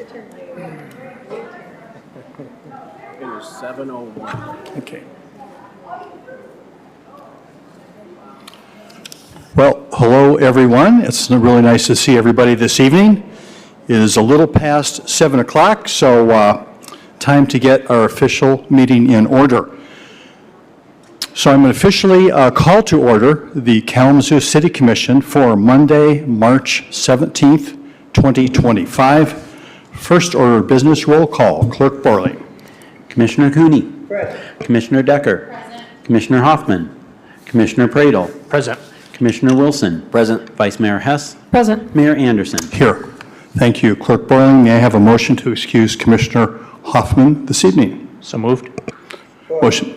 It is 7:01. Okay. Well, hello, everyone. It's really nice to see everybody this evening. It is a little past 7 o'clock, so time to get our official meeting in order. So I'm going to officially call to order the Kalamazoo City Commission for Monday, March 17th, 2025. First order of business, roll call. Clerk Borling. Commissioner Cooney. Present. Commissioner Decker. Present. Commissioner Hoffman. Commissioner Pradle. Present. Commissioner Wilson. Present. Vice Mayor Hess. Present. Mayor Anderson. Here. Thank you. Clerk Borling, may I have a motion to excuse Commissioner Hoffman this evening? So moved.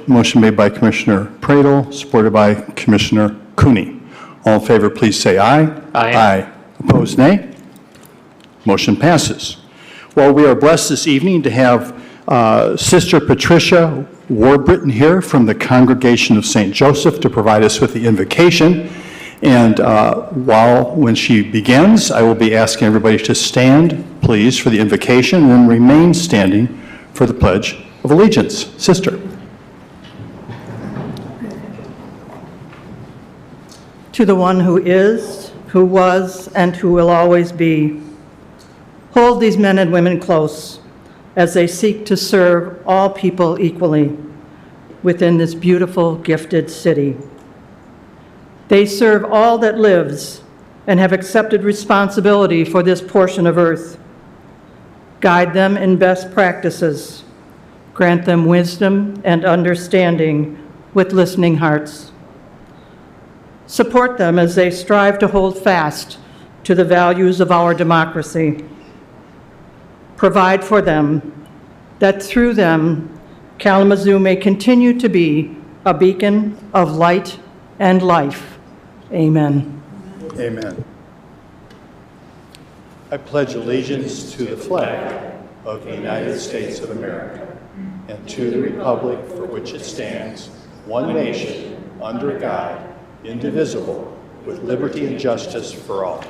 Motion made by Commissioner Pradle, supported by Commissioner Cooney. All in favor, please say aye. Aye. Aye. Opposed, nay? Motion passes. Well, we are blessed this evening to have Sister Patricia Warbritton here from the Congregation of St. Joseph to provide us with the invocation. And when she begins, I will be asking everybody to stand, please, for the invocation, and then remain standing for the Pledge of Allegiance. Sister. To the one who is, who was, and who will always be, hold these men and women close as they seek to serve all people equally within this beautiful, gifted city. They serve all that lives and have accepted responsibility for this portion of earth. Guide them in best practices. Grant them wisdom and understanding with listening hearts. Support them as they strive to hold fast to the values of our democracy. Provide for them that through them, Kalamazoo may continue to be a beacon of light and life. Amen. Amen. I pledge allegiance to the flag of the United States of America and to the republic for which it stands, one nation, under God, indivisible, with liberty and justice for all.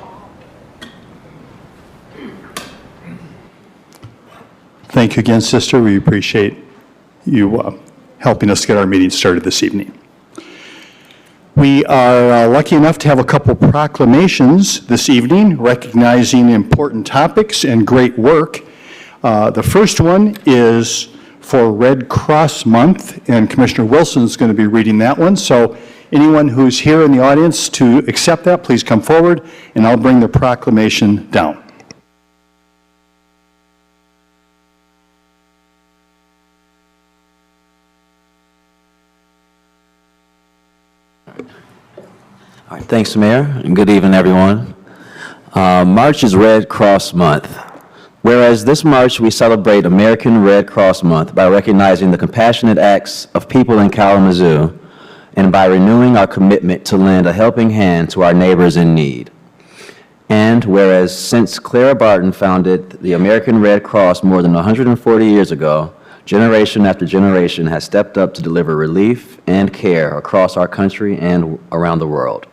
Thank you again, Sister. We appreciate you helping us get our meeting started this evening. We are lucky enough to have a couple proclamations this evening recognizing important topics and great work. The first one is for Red Cross Month, and Commissioner Wilson is going to be reading that one. So anyone who's here in the audience to accept that, please come forward, and I'll bring the proclamation down. All right, thanks, Mayor, and good evening, everyone. March is Red Cross Month. Whereas this March, we celebrate American Red Cross Month by recognizing the compassionate acts of people in Kalamazoo and by renewing our commitment to lend a helping hand to our neighbors in need. And whereas since Clara Barton founded the American Red Cross more than 140 years ago, generation after generation has stepped up to deliver relief and care across our country and around the world,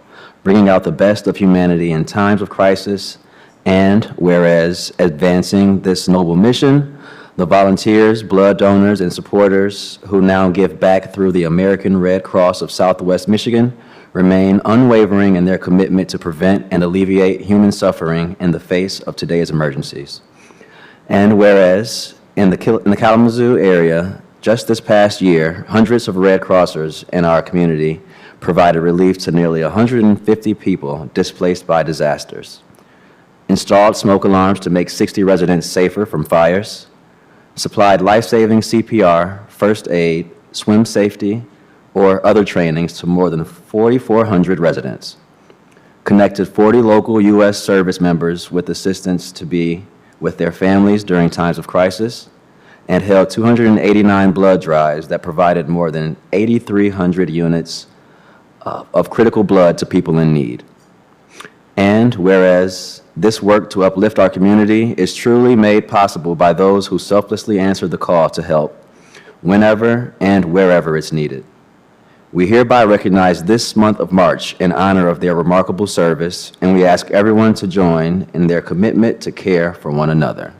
bringing out the best of humanity in times of crisis. And whereas advancing this noble mission, the volunteers, blood donors, and supporters who now give back through the American Red Cross of Southwest Michigan remain unwavering in their commitment to prevent and alleviate human suffering in the face of today's emergencies. And whereas in the Kalamazoo area, just this past year, hundreds of Red Crossers in our community provided relief to nearly 150 people displaced by disasters, installed smoke alarms to make 60 residents safer from fires, supplied life-saving CPR, first aid, swim safety, or other trainings to more than 4,400 residents, connected 40 local U.S. service members with assistance to be with their families during times of crisis, and held 289 blood drives that provided more than 8,300 units of critical blood to people in need. And whereas this work to uplift our community is truly made possible by those who selflessly answer the call to help whenever and wherever it's needed. We hereby recognize this month of March in honor of their remarkable service, and we ask everyone to join in their commitment to care for one another.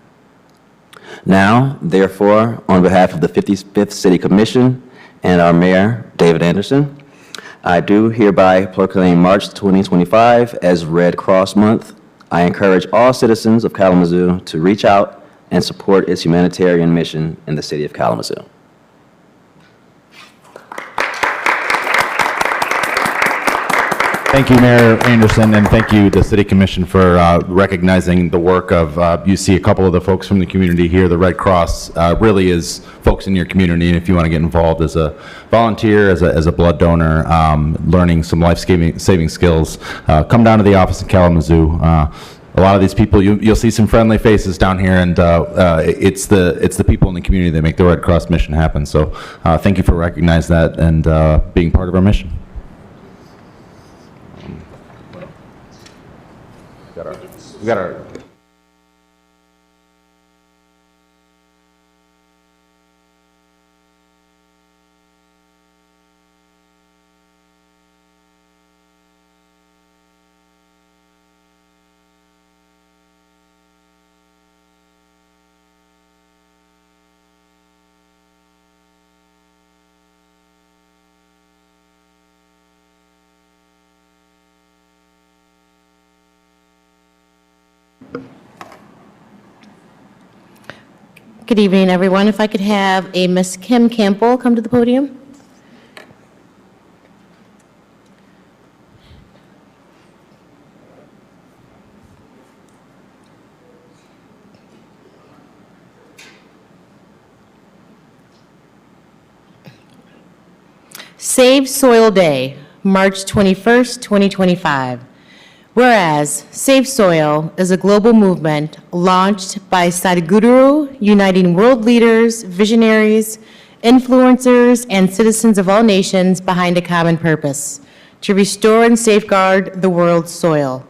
Now, therefore, on behalf of the 55th City Commission and our Mayor, David Anderson, I do hereby proclaim March 2025 as Red Cross Month. I encourage all citizens of Kalamazoo to reach out and support its humanitarian mission in the city of Kalamazoo. Thank you, Mayor Anderson, and thank you, the City Commission, for recognizing the work of, you see a couple of the folks from the community here. The Red Cross really is folks in your community, and if you want to get involved as a volunteer, as a blood donor, learning some life-saving skills, come down to the office in Kalamazoo. A lot of these people, you'll see some friendly faces down here, and it's the people in the community that make the Red Cross mission happen. So thank you for recognizing that and being part of our mission. We got our Good evening, everyone. If I could have a Miss Kim Campbell come to the podium. Save Soil Day, March 21st, 2025. Whereas Save Soil is a global movement launched by Sadhguru, uniting world leaders, visionaries, influencers, and citizens of all nations behind a common purpose, to restore and safeguard the world's soil.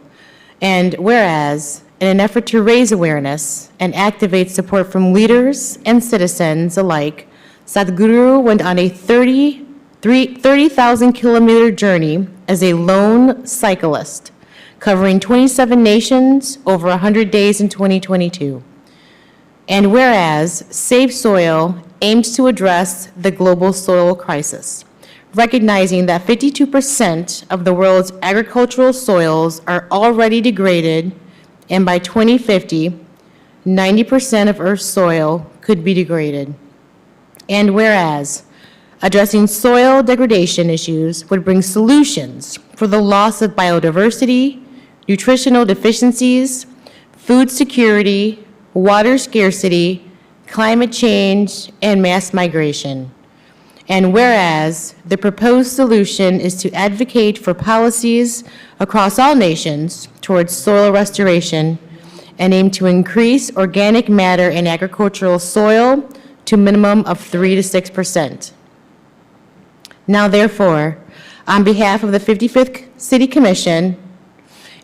And whereas, in an effort to raise awareness and activate support from leaders and citizens alike, Sadhguru went on a 30,000-kilometer journey as a lone cyclist, covering 27 nations over 100 days in 2022. And whereas Save Soil aims to address the global soil crisis, recognizing that 52% of the world's agricultural soils are already degraded, and by 2050, 90% of Earth's soil could be degraded. And whereas addressing soil degradation issues would bring solutions for the loss of biodiversity, nutritional deficiencies, food security, water scarcity, climate change, and mass migration. And whereas the proposed solution is to advocate for policies across all nations towards soil restoration and aim to increase organic matter in agricultural soil to a minimum of 3 to 6%. Now therefore, on behalf of the 55th City Commission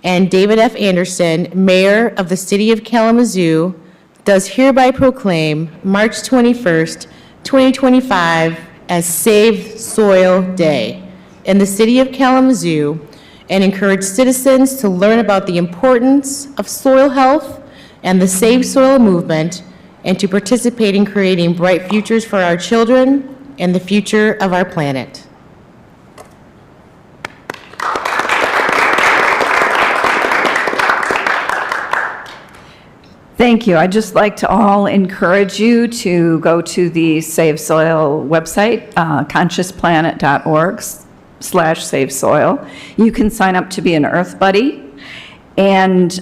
and David F. Anderson, Mayor of the City of Kalamazoo, does hereby proclaim March 21st, 2025 as Save Soil Day in the City of Kalamazoo, and encourage citizens to learn about the importance of soil health and the Save Soil movement, and to participate in creating bright futures for our children and the future of our planet. Thank you. I'd just like to all encourage you to go to the Save Soil website, consciousplanet.org/Save Soil. You can sign up to be an Earth Buddy. And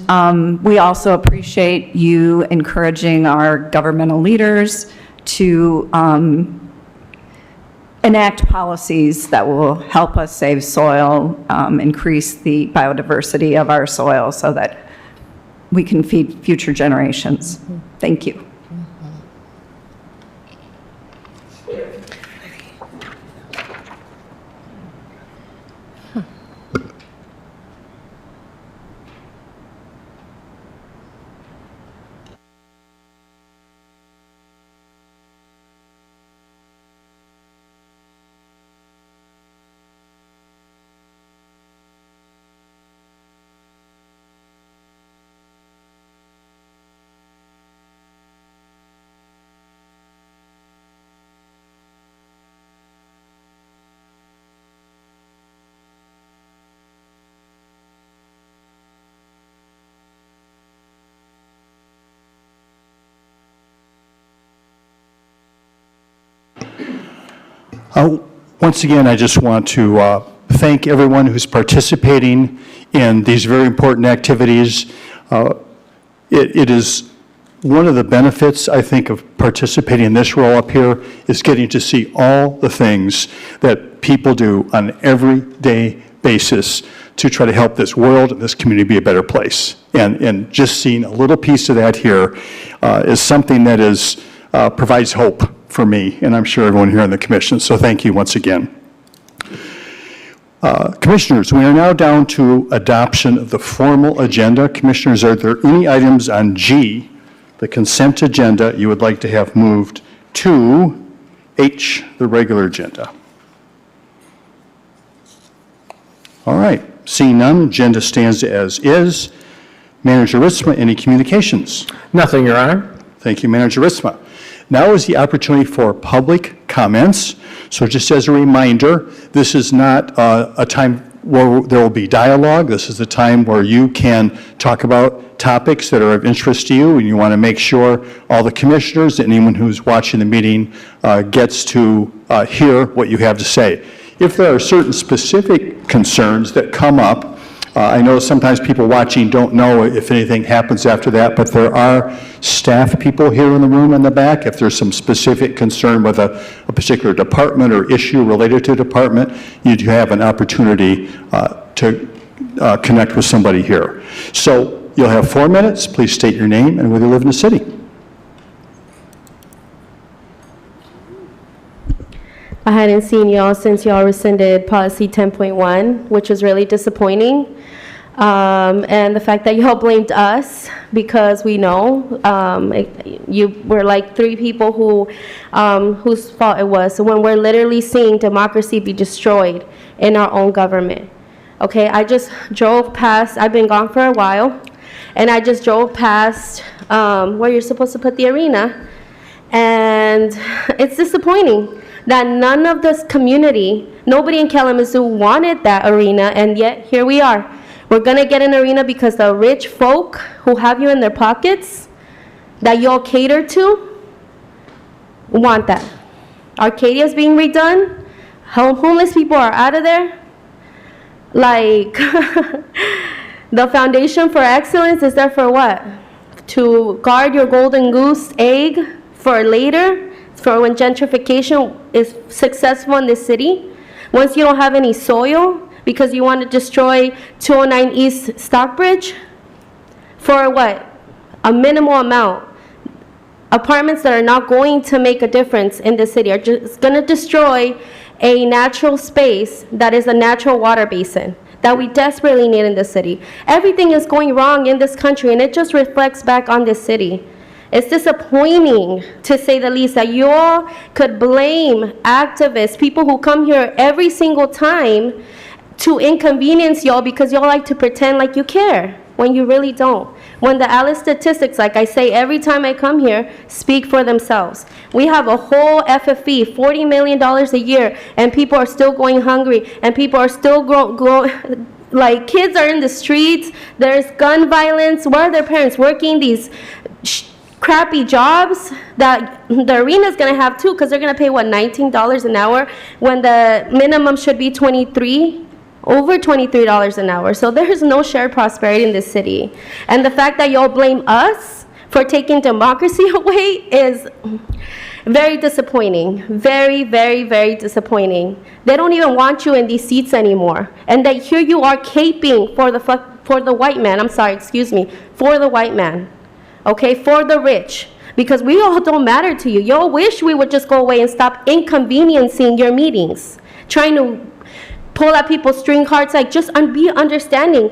we also appreciate you encouraging our governmental leaders to enact policies that will help us save soil, increase the biodiversity of our soil so that we can feed future generations. Thank you. Once again, I just want to thank everyone who's participating in these very important activities. It is one of the benefits, I think, of participating in this role up here is getting to see all the things that people do on an everyday basis to try to help this world and this community be a better place. And just seeing a little piece of that here is something that is, provides hope for me, and I'm sure everyone here on the commission. So thank you once again. Commissioners, we are now down to adoption of the formal agenda. Commissioners, are there any items on G, the consent agenda, you would like to have moved to H, the regular agenda? All right, seeing none, agenda stands as is. Manager Ritzma, any communications? Nothing, Your Honor. Thank you, Manager Ritzma. Now is the opportunity for public comments. So just as a reminder, this is not a time where there will be dialogue. This is the time where you can talk about topics that are of interest to you, and you want to make sure all the commissioners and anyone who's watching the meeting gets to hear what you have to say. If there are certain specific concerns that come up, I know sometimes people watching don't know if anything happens after that, but there are staff people here in the room in the back. If there's some specific concern with a particular department or issue related to a department, you do have an opportunity to connect with somebody here. So you'll have 4 minutes. Please state your name and whether you live in the city. I hadn't seen y'all since y'all rescinded policy 10.1, which was really disappointing. And the fact that y'all blamed us because we know you were like 3 people who whose fault it was. So when we're literally seeing democracy be destroyed in our own government. Okay, I just drove past, I've been gone for a while, and I just drove past where you're supposed to put the arena, and it's disappointing that none of this community, nobody in Kalamazoo wanted that arena, and yet here we are. We're gonna get an arena because the rich folk who have you in their pockets, that y'all cater to, want that. Arcadia's being redone, homeless people are out of there. Like, the Foundation for Excellence is there for what? To guard your golden goose egg for later? For when gentrification is successful in this city, once you don't have any soil because you want to destroy 209 East Stockbridge, for what? A minimal amount. Apartments that are not going to make a difference in the city are just going to destroy a natural space that is a natural water basin that we desperately need in the city. Everything is going wrong in this country, and it just reflects back on this city. It's disappointing, to say the least, that you all could blame activists, people who come here every single time to inconvenience y'all because y'all like to pretend like you care when you really don't. When the ALICE statistics, like I say every time I come here, speak for themselves. We have a whole FFE, $40 million a year, and people are still going hungry, and people are still like kids are in the streets, there's gun violence. Where are their parents working these crappy jobs that the arena's going to have too, because they're going to pay, what, $19 an hour when the minimum should be over $23 an hour. So there's no shared prosperity in this city. And the fact that y'all blame us for taking democracy away is very disappointing. Very, very, very disappointing. They don't even want you in these seats anymore. And that here you are caping for the white man. I'm sorry, excuse me, for the white man. Okay, for the rich, because we all don't matter to you. Y'all wish we would just go away and stop inconveniencing your meetings, trying to pull at people's string hearts, like just be understanding.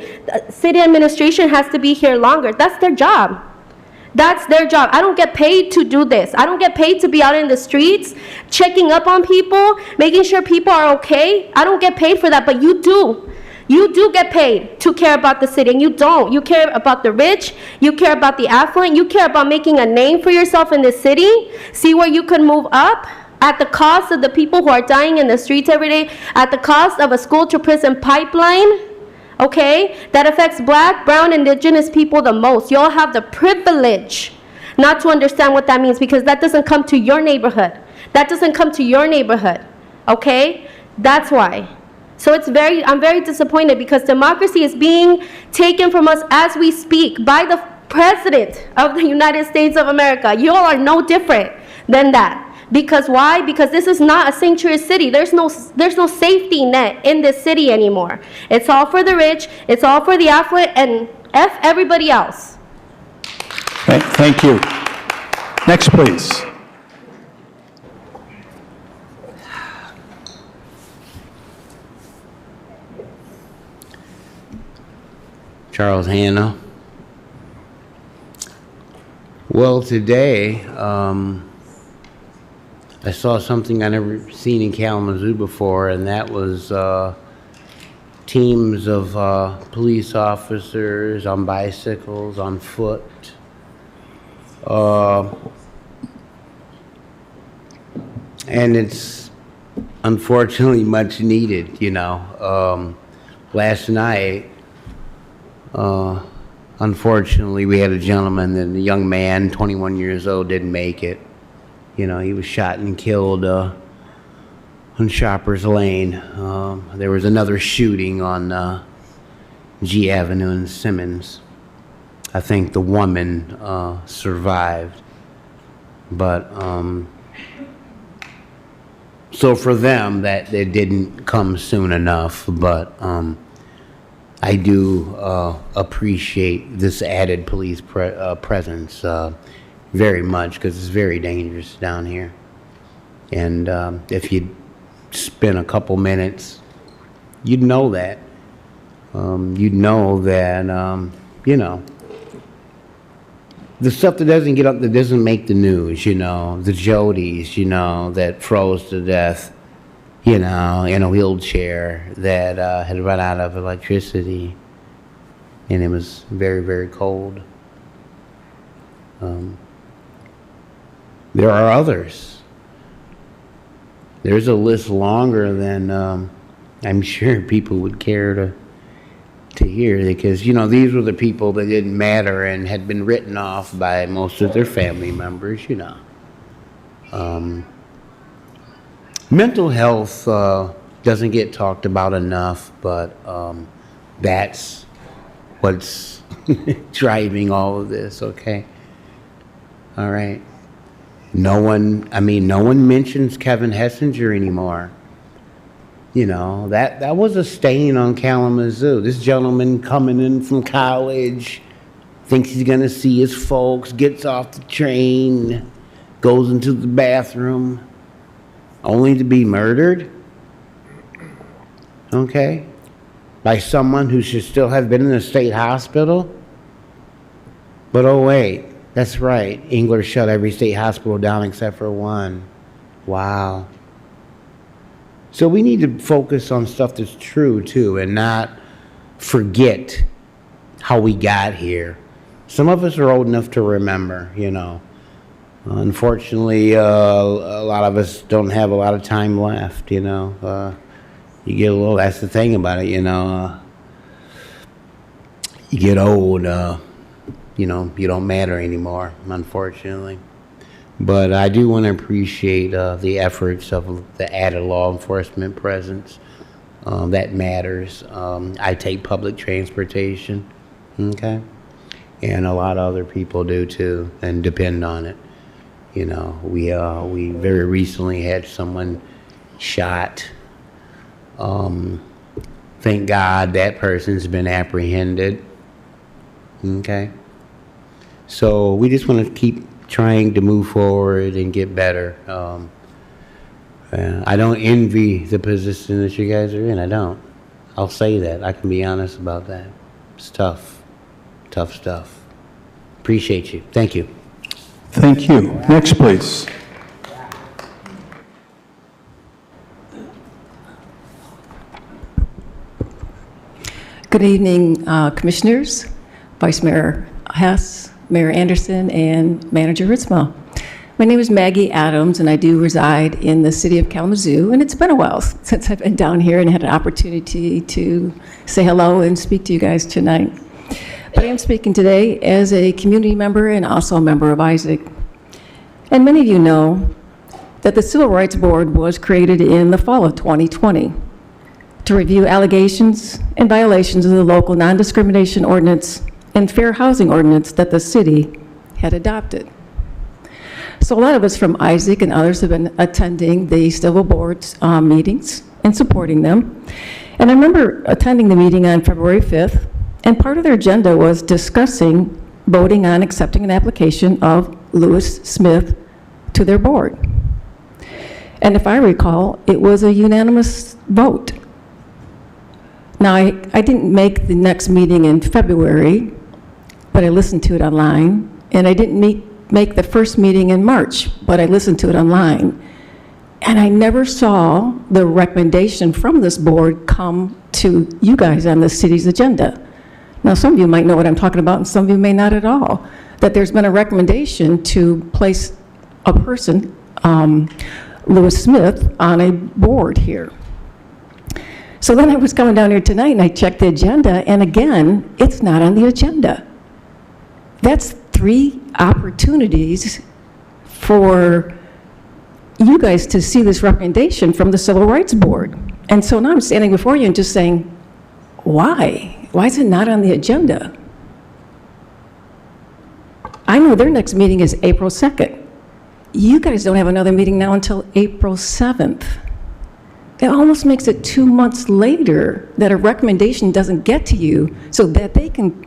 City administration has to be here longer. That's their job. That's their job. I don't get paid to do this. I don't get paid to be out in the streets, checking up on people, making sure people are okay. I don't get paid for that, but you do. You do get paid to care about the city, and you don't. You care about the rich, you care about the affluent, you care about making a name for yourself in the city, see where you could move up at the cost of the people who are dying in the streets every day, at the cost of a school-to-prison pipeline, okay, that affects Black, brown, indigenous people the most. You all have the privilege not to understand what that means, because that doesn't come to your neighborhood. That doesn't come to your neighborhood. okay? That's why. So I'm very disappointed because democracy is being taken from us as we speak by the President of the United States of America. You all are no different than that. Because why? Because this is not a sanctuary city. There's no safety net in this city anymore. It's all for the rich, it's all for the affluent, and F everybody else. Thank you. Next, please. Charles Hanna. Well, today, I saw something I never seen in Kalamazoo before, and that was teams of police officers on bicycles, on foot. And it's unfortunately much needed, you know. Last night, unfortunately, we had a gentleman, and a young man, 21 years old, didn't make it. You know, he was shot and killed on Shoppers Lane. There was another shooting on G Avenue in Simmons. I think the woman survived. But, so for them, that it didn't come soon enough. But I do appreciate this added police presence very much, because it's very dangerous down here. And if you spend a couple minutes, you'd know that. You'd know that, you know, the stuff that doesn't get up, that doesn't make the news, you know, the Jodys, you know, that froze to death, you know, in a wheelchair, that had run out of electricity, and it was very, very cold. There are others. There's a list longer than I'm sure people would care to hear, because, you know, these were the people that didn't matter and had been written off by most of their family members, you know. Mental health doesn't get talked about enough, but that's what's driving all of this, okay? All right. No one mentions Kevin Hessinger anymore. You know, that was a stain on Kalamazoo. This gentleman coming in from college, thinks he's gonna see his folks, gets off the train, goes into the bathroom, only to be murdered, okay, by someone who should still have been in the state hospital. But oh wait, that's right, Engler shut every state hospital down except for one. Wow. So we need to focus on stuff that's true too, and not forget how we got here. Some of us are old enough to remember, you know. Unfortunately, a lot of us don't have a lot of time left, you know. You get a little, that's the thing about it, you know. You get old, you know, you don't matter anymore, unfortunately. But I do want to appreciate the efforts of the added law enforcement presence. That matters. I take public transportation, okay? And a lot of other people do too, and depend on it. You know, we very recently had someone shot. Thank God that person's been apprehended, okay? So we just want to keep trying to move forward and get better. I don't envy the position that you guys are in. I don't. I'll say that. I can be honest about that. It's tough. Tough stuff. Appreciate you. Thank you. Thank you. Next, please. Good evening, Commissioners, Vice Mayor Hess, Mayor Anderson, and Manager Ritzma. My name is Maggie Adams, and I do reside in the city of Kalamazoo, and it's been a while since I've been down here and had an opportunity to say hello and speak to you guys tonight. But I am speaking today as a community member and also a member of Isaac. And many of you know that the Civil Rights Board was created in the fall of 2020 to review allegations and violations of the local non-discrimination ordinance and fair housing ordinance that the city had adopted. So a lot of us from Isaac and others have been attending the Civil Board's meetings and supporting them. And I remember attending the meeting on February 5th, and part of their agenda was discussing voting on accepting an application of Lewis Smith to their board. And if I recall, it was a unanimous vote. Now, I didn't make the next meeting in February, but I listened to it online. And I didn't make the first meeting in March, but I listened to it online. And I never saw the recommendation from this board come to you guys on the city's agenda. Now, some of you might know what I'm talking about, and some of you may not at all, that there's been a recommendation to place a person, Lewis Smith, on a board here. So then I was coming down here tonight, and I checked the agenda, and again, it's not on the agenda. That's 3 opportunities for you guys to see this recommendation from the Civil Rights Board. And so now I'm standing before you and just saying, why? Why is it not on the agenda? I know their next meeting is April 2nd. You guys don't have another meeting now until April 7th. It almost makes it 2 months later that a recommendation doesn't get to you so that they can,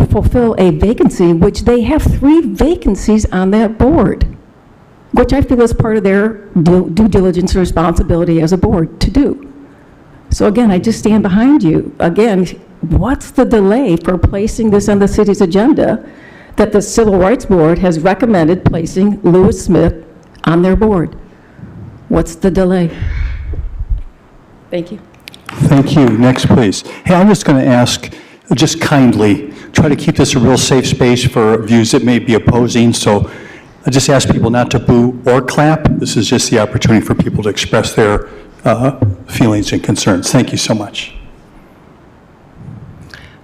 fulfill a vacancy, which they have 3 vacancies on that board, which I feel is part of their due diligence and responsibility as a board to do. So again, I just stand behind you. Again, what's the delay for placing this on the city's agenda that the Civil Rights Board has recommended placing Lewis Smith on their board? What's the delay? Thank you. Thank you. Next, please. Hey, I'm just going to ask, just kindly, try to keep this a real safe space for views that may be opposing. So I just ask people not to boo or clap. This is just the opportunity for people to express their feelings and concerns. Thank you so much.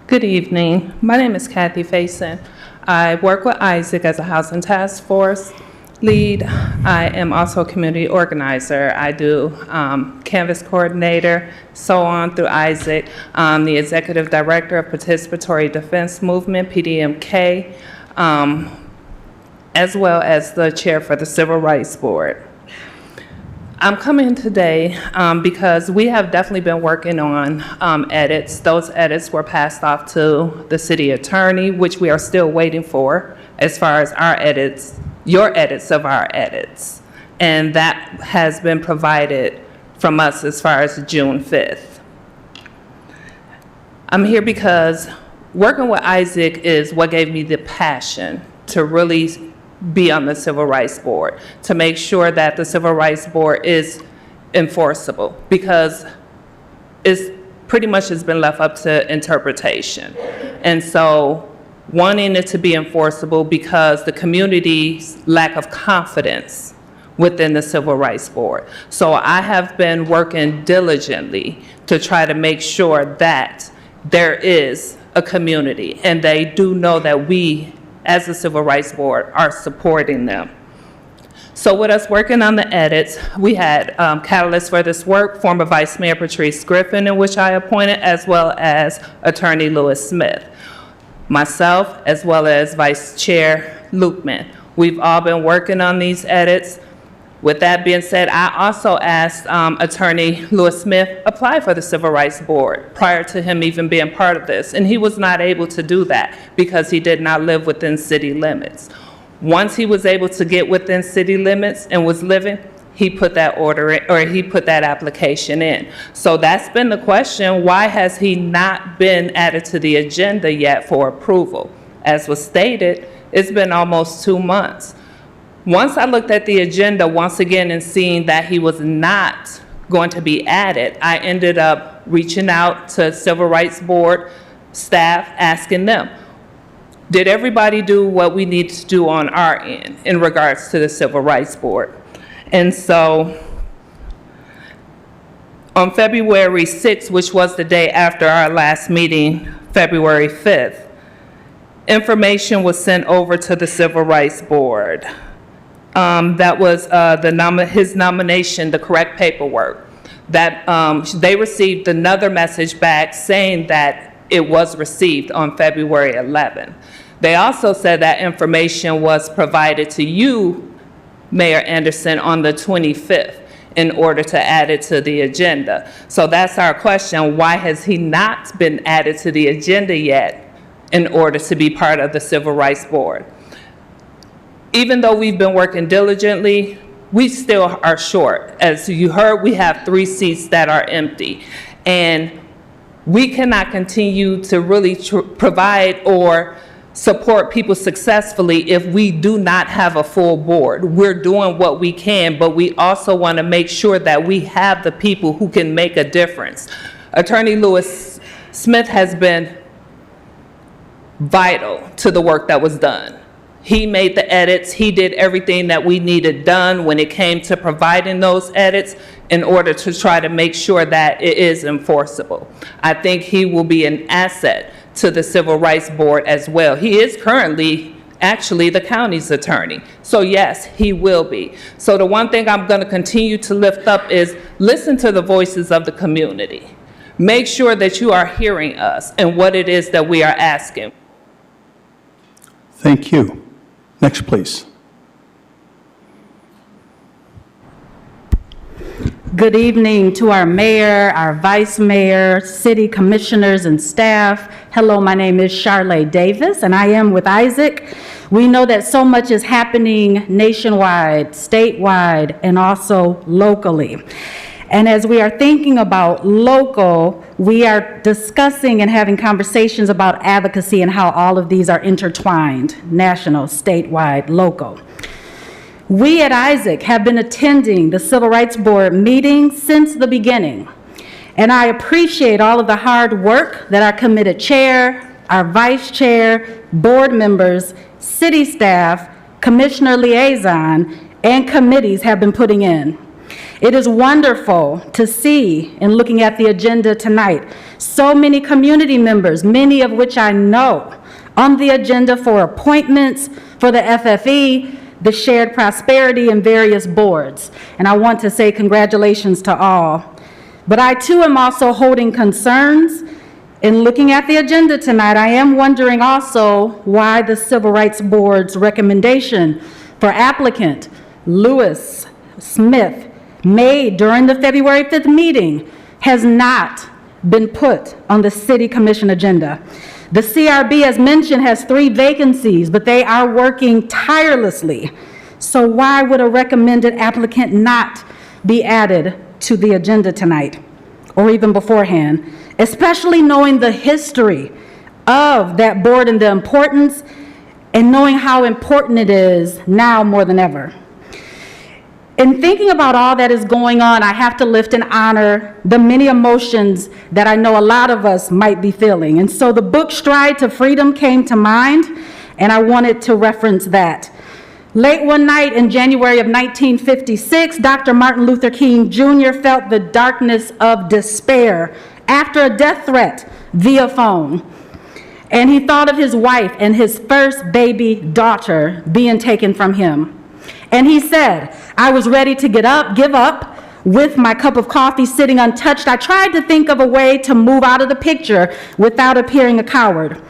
Good evening. My name is Kathy Faison. I work with Isaac as a housing task force lead. I am also a community organizer. I do canvas coordinator, so on through Isaac. I'm the executive director of Participatory Defense Movement, PDMK, as well as the chair for the Civil Rights Board. I'm coming today because we have definitely been working on edits. Those edits were passed off to the city attorney, which we are still waiting for as far as our edits, your edits of our edits. And that has been provided from us as far as June 5th. I'm here because working with Isaac is what gave me the passion to really be on the Civil Rights Board, to make sure that the Civil Rights Board is enforceable, because it's pretty much has been left up to interpretation. And so wanting it to be enforceable because the community's lack of confidence within the Civil Rights Board. So I have been working diligently to try to make sure that there is a community and they do know that we as the Civil Rights Board are supporting them. So with us working on the edits, we had catalysts for this work, former Vice Mayor Patrice Griffin, in which I appointed, as well as Attorney Lewis Smith. Myself, as well as Vice Chair Lukeman. We've all been working on these edits. With that being said, I also asked Attorney Lewis Smith apply for the Civil Rights Board prior to him even being part of this, and he was not able to do that because he did not live within city limits. Once he was able to get within city limits and was living, he put that order in, or he put that application in. So that's been the question, why has he not been added to the agenda yet for approval? As was stated, it's been almost 2 months. Once I looked at the agenda once again and seeing that he was not going to be added, I ended up reaching out to Civil Rights Board staff, asking them, did everybody do what we need to do on our end in regards to the Civil Rights Board? And so on February 6th, which was the day after our last meeting, February 5th, information was sent over to the Civil Rights Board. that was his nomination, the correct paperwork, that they received another message back saying that it was received on February 11th. They also said that information was provided to you, Mayor Anderson, on the 25th in order to add it to the agenda. So that's our question. Why has he not been added to the agenda yet in order to be part of the Civil Rights Board? Even though we've been working diligently, we still are short. As you heard, we have 3 seats that are empty. And we cannot continue to really provide or support people successfully if we do not have a full board. We're doing what we can, but we also want to make sure that we have the people who can make a difference. Attorney Lewis Smith has been vital to the work that was done. He made the edits. He did everything that we needed done when it came to providing those edits in order to try to make sure that it is enforceable. I think he will be an asset to the Civil Rights Board as well. He is currently actually the county's attorney. So yes, he will be. So the one thing I'm going to continue to lift up is listen to the voices of the community. Make sure that you are hearing us and what it is that we are asking. Thank you. Next, please. Good evening to our mayor, our vice mayor, city commissioners, and staff. Hello, my name is Charlotte Davis, and I am with Isaac. We know that so much is happening nationwide, statewide, and also locally. And as we are thinking about local, we are discussing and having conversations about advocacy and how all of these are intertwined, national, statewide, local. We at Isaac have been attending the Civil Rights Board meetings since the beginning, and I appreciate all of the hard work that our committed chair, our vice chair, board members, city staff, commissioner liaison, and committees have been putting in. It is wonderful to see, in looking at the agenda tonight, so many community members, many of which I know, on the agenda for appointments for the FFE, the Shared Prosperity, and various boards. And I want to say congratulations to all. But I too am also holding concerns. In looking at the agenda tonight, I am wondering also why the Civil Rights Board's recommendation for applicant Lewis Smith made during the February 5th meeting has not been put on the City Commission agenda. The CRB, as mentioned, has 3 vacancies, but they are working tirelessly. So why would a recommended applicant not be added to the agenda tonight, or even beforehand, especially knowing the history of that board and the importance, and knowing how important it is now more than ever? In thinking about all that is going on, I have to lift and honor the many emotions that I know a lot of us might be feeling. And so the book Stride to Freedom came to mind, and I wanted to reference that. Late one night in January of 1956, Dr. Martin Luther King Jr. felt the darkness of despair after a death threat via phone. And he thought of his wife and his first baby daughter being taken from him. And he said, I was ready to give up with my cup of coffee sitting untouched. I tried to think of a way to move out of the picture without appearing a coward.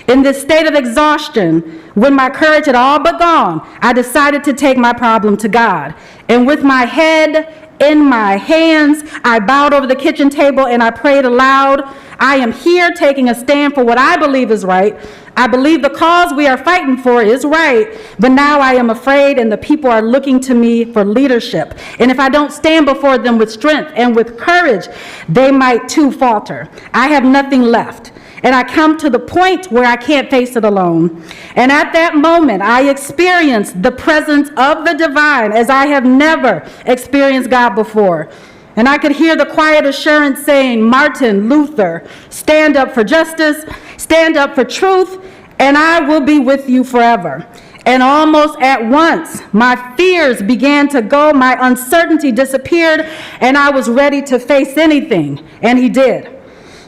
In this state of exhaustion, when my courage had all but gone, I decided to take my problem to God. And with my head in my hands, I bowed over the kitchen table and I prayed aloud. I am here taking a stand for what I believe is right. I believe the cause we are fighting for is right, but now I am afraid and the people are looking to me for leadership. And if I don't stand before them with strength and with courage, they might too falter. I have nothing left. And I come to the point where I can't face it alone. And at that moment, I experienced the presence of the divine as I have never experienced God before. And I could hear the quiet assurance saying, Martin Luther, stand up for justice, stand up for truth, and I will be with you forever. And almost at once, my fears began to go, my uncertainty disappeared, and I was ready to face anything, and he did.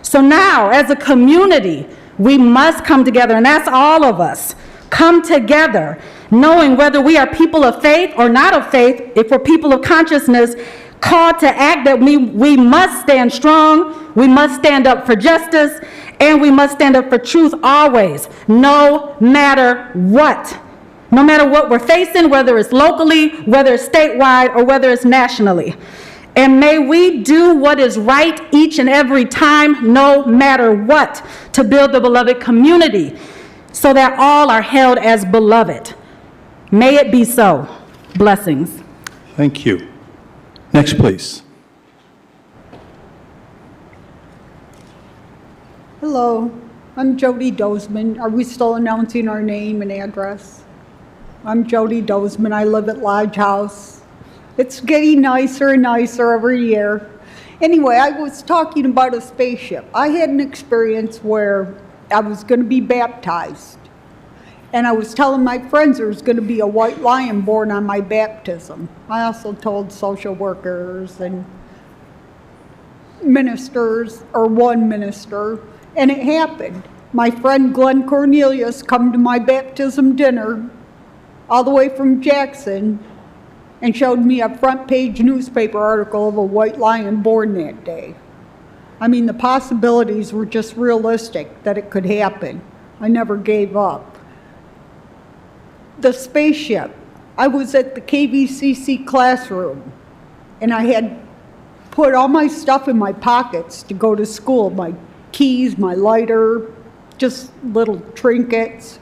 So now, as a community, we must come together, and that's all of us. Come together knowing whether we are people of faith or not of faith, if we're people of consciousness, called to act, that we must stand strong, we must stand up for justice, and we must stand up for truth always, no matter what. No matter what we're facing, whether it's locally, whether it's statewide, or whether it's nationally. And may we do what is right each and every time, no matter what, to build the beloved community so that all are held as beloved. May it be so. Blessings. Thank you. Next, please. Hello, I'm Jody Dozeman. Are we still announcing our name and address? I'm Jody Dozeman. I live at Lodge House. It's getting nicer and nicer every year. Anyway, I was talking about a spaceship. I had an experience where I was going to be baptized. And I was telling my friends there was going to be a white lion born on my baptism. I also told social workers and ministers, or one minister, and it happened. My friend Glenn Cornelius come to my baptism dinner all the way from Jackson and showed me a front page newspaper article of a white lion born that day. I mean, the possibilities were just realistic that it could happen. I never gave up. The spaceship, I was at the KVCC classroom and I had put all my stuff in my pockets to go to school, my keys, my lighter, just little trinkets,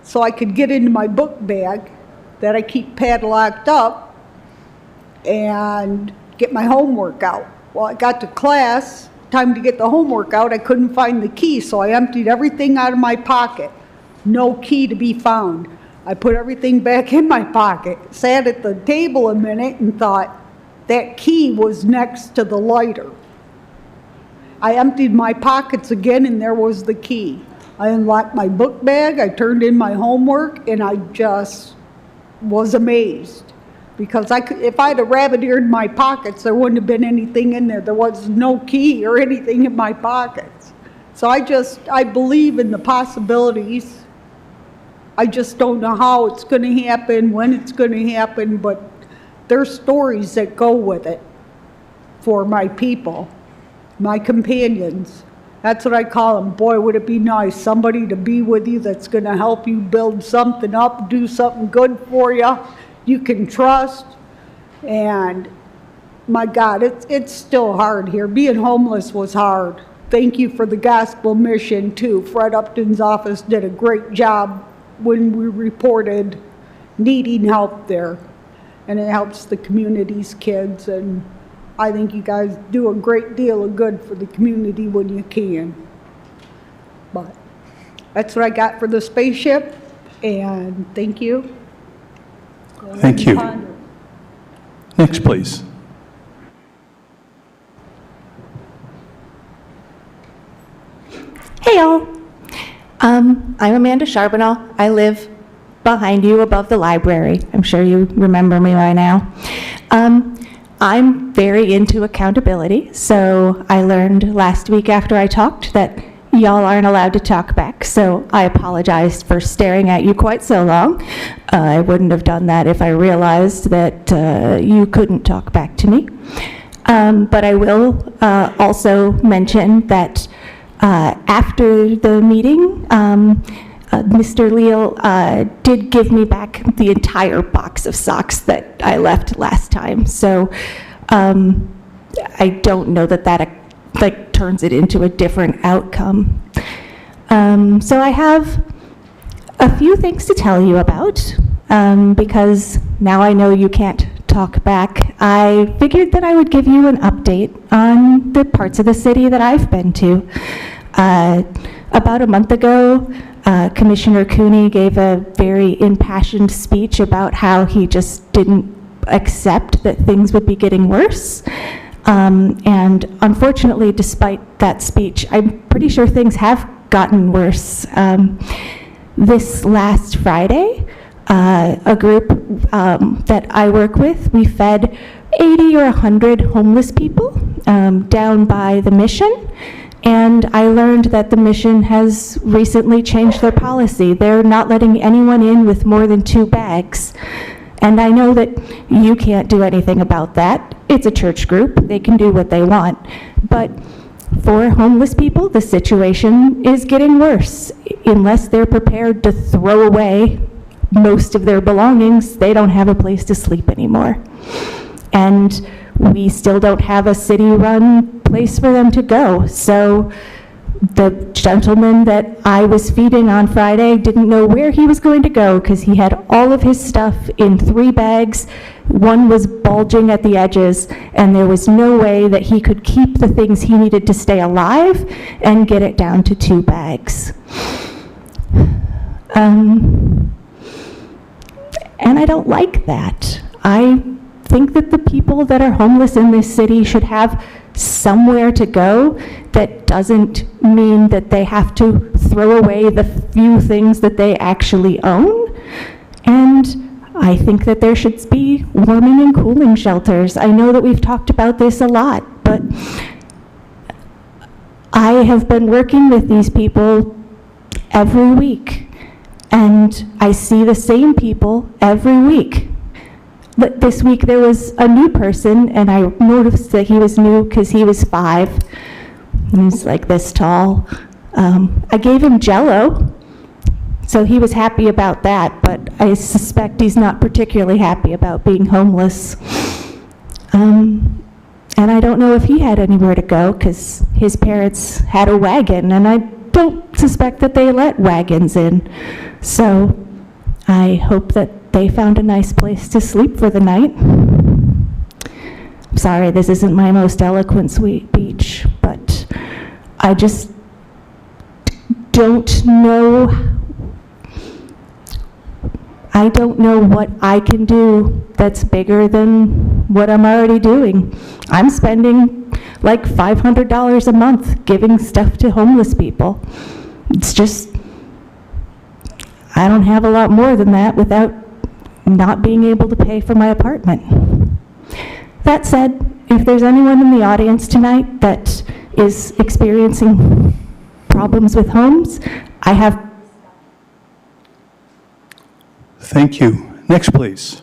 so I could get into my book bag that I keep padlocked up and get my homework out. Well, I got to class, time to get the homework out, I couldn't find the key, so I emptied everything out of my pocket. No key to be found. I put everything back in my pocket, sat at the table a minute and thought, that key was next to the lighter. I emptied my pockets again and there was the key. I unlocked my book bag, I turned in my homework, and I just was amazed. Because if I'd have rabbit-eared my pockets, there wouldn't have been anything in there. There was no key or anything in my pockets. So I believe in the possibilities. I just don't know how it's going to happen, when it's going to happen, but there's stories that go with it for my people, my companions. That's what I call them. Boy, would it be nice, somebody to be with you that's going to help you build something up, do something good for you, you can trust. And my God, it's still hard here. Being homeless was hard. Thank you for the gospel mission too. Fred Upton's office did a great job when we reported needing help there. And it helps the community's kids, and I think you guys do a great deal of good for the community when you can. But that's what I got for the spaceship, and thank you. Thank you. Next, please. Hey y'all, I'm Amanda Charbonneau. I live behind you above the library. I'm sure you remember me by now. I'm very into accountability, so I learned last week after I talked that y'all aren't allowed to talk back, so I apologized for staring at you quite so long. I wouldn't have done that if I realized that you couldn't talk back to me. But I will also mention that after the meeting, Mr. Leal did give me back the entire box of socks that I left last time. So I don't know that like turns it into a different outcome. So I have a few things to tell you about because now I know you can't talk back. I figured that I would give you an update on the parts of the city that I've been to. About a month ago, Commissioner Cooney gave a very impassioned speech about how he just didn't accept that things would be getting worse. And unfortunately, despite that speech, I'm pretty sure things have gotten worse. This last Friday, a group that I work with, we fed 80 or 100 homeless people down by the Mission. And I learned that the mission has recently changed their policy. They're not letting anyone in with more than 2 bags. And I know that you can't do anything about that. It's a church group. They can do what they want. But for homeless people, the situation is getting worse. Unless they're prepared to throw away most of their belongings, they don't have a place to sleep anymore. And we still don't have a city-run place for them to go. So the gentleman that I was feeding on Friday didn't know where he was going to go because he had all of his stuff in 3 bags. One was bulging at the edges, and there was no way that he could keep the things he needed to stay alive and get it down to 2 bags. And I don't like that. I think that the people that are homeless in this city should have somewhere to go. That doesn't mean that they have to throw away the few things that they actually own. And I think that there should be warming and cooling shelters. I know that we've talked about this a lot, but I have been working with these people every week, and I see the same people every week. But this week there was a new person, and I noticed that he was new because he was 5. He's like this tall. I gave him Jell-O, so he was happy about that, but I suspect he's not particularly happy about being homeless. And I don't know if he had anywhere to go because his parents had a wagon, and I don't suspect that they let wagons in. So I hope that they found a nice place to sleep for the night. I'm sorry, this isn't my most eloquent speech, but I just don't know. I don't know what I can do that's bigger than what I'm already doing. I'm spending like $500 a month giving stuff to homeless people. It's just, I don't have a lot more than that without not being able to pay for my apartment. That said, if there's anyone in the audience tonight that is experiencing problems with homes, I have. Thank you. Next, please.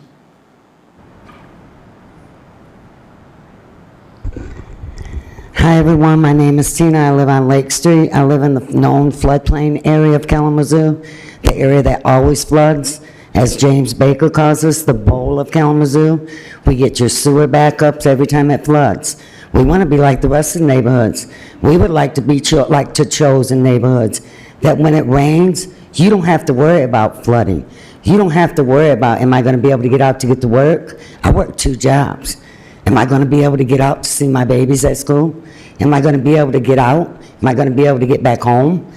Hi, everyone. My name is Tina. I live on Lake Street. I live in the known floodplain area of Kalamazoo, the area that always floods. As James Baker calls us, the bowl of Kalamazoo. We get your sewer backups every time it floods. We want to be like the rest of the neighborhoods. We would like to be chosen neighborhoods that when it rains, you don't have to worry about flooding. You don't have to worry about, am I going to be able to get out to get to work? I work 2 jobs. Am I going to be able to get out to see my babies at school? Am I going to be able to get out? Am I going to be able to get back home?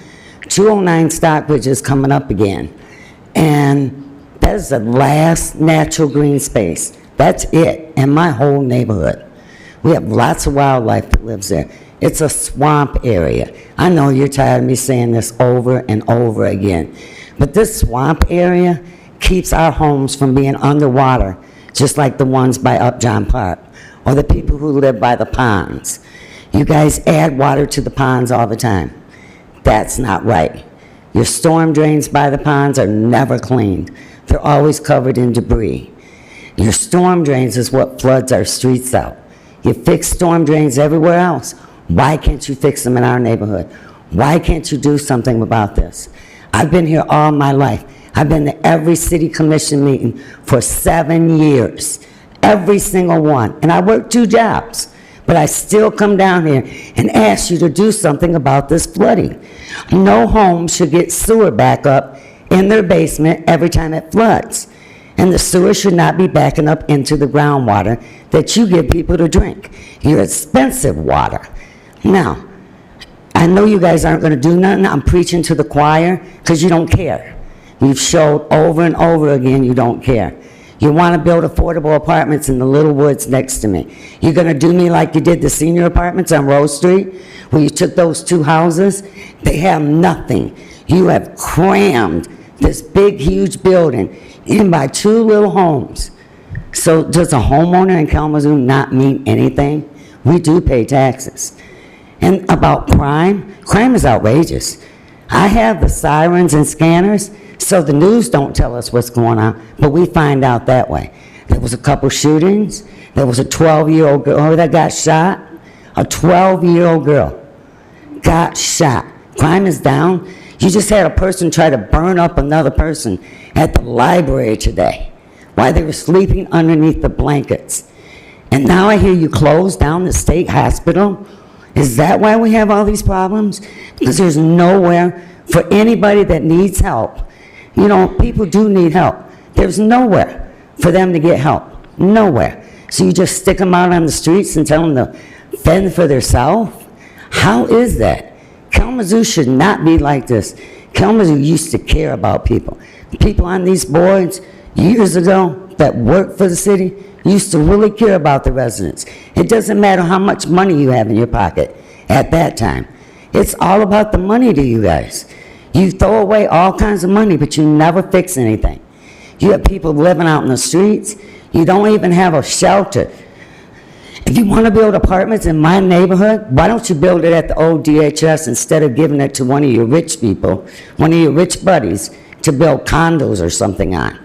209 Stockbridge is coming up again. And that is the last natural green space. That's it in my whole neighborhood. We have lots of wildlife that lives there. It's a swamp area. I know you're tired of me saying this over and over again, but this swamp area keeps our homes from being underwater, just like the ones by Upjohn Park, or the people who live by the ponds. You guys add water to the ponds all the time. That's not right. Your storm drains by the ponds are never cleaned. They're always covered in debris. Your storm drains is what floods our streets out. You fix storm drains everywhere else. Why can't you fix them in our neighborhood? Why can't you do something about this? I've been here all my life. I've been to every city commission meeting for 7 years, every single one. And I work 2 jobs, but I still come down here and ask you to do something about this flooding. No home should get sewer backup in their basement every time it floods. And the sewer should not be backing up into the groundwater that you give people to drink. Your expensive water. Now, I know you guys aren't going to do nothing. I'm preaching to the choir because you don't care. You've showed over and over again you don't care. You want to build affordable apartments in the little woods next to me. You're going to do me like you did the senior apartments on Rose Street, where you took those 2 houses. They have nothing. You have crammed this big, huge building in by 2 little homes. So does a homeowner in Kalamazoo not mean anything? We do pay taxes. And about crime, crime is outrageous. I have the sirens and scanners, so the news don't tell us what's going on, but we find out that way. There was a couple shootings. There was a 12-year-old girl that got shot. A 12-year-old girl got shot. Crime is down. You just had a person try to burn up another person at the library today while they were sleeping underneath the blankets. And now I hear you close down the state hospital. Is that why we have all these problems? Because there's nowhere for anybody that needs help. You know, people do need help. There's nowhere for them to get help. Nowhere. So you just stick them out on the streets and tell them to fend for themselves? How is that? Kalamazoo should not be like this. Kalamazoo used to care about people. People on these boards years ago that worked for the city used to really care about the residents. It doesn't matter how much money you have in your pocket at that time. It's all about the money to you guys. You throw away all kinds of money, but you never fix anything. You have people living out in the streets. You don't even have a shelter. If you want to build apartments in my neighborhood, why don't you build it at the old DHS instead of giving it to one of your rich people, one of your rich buddies, to build condos or something on?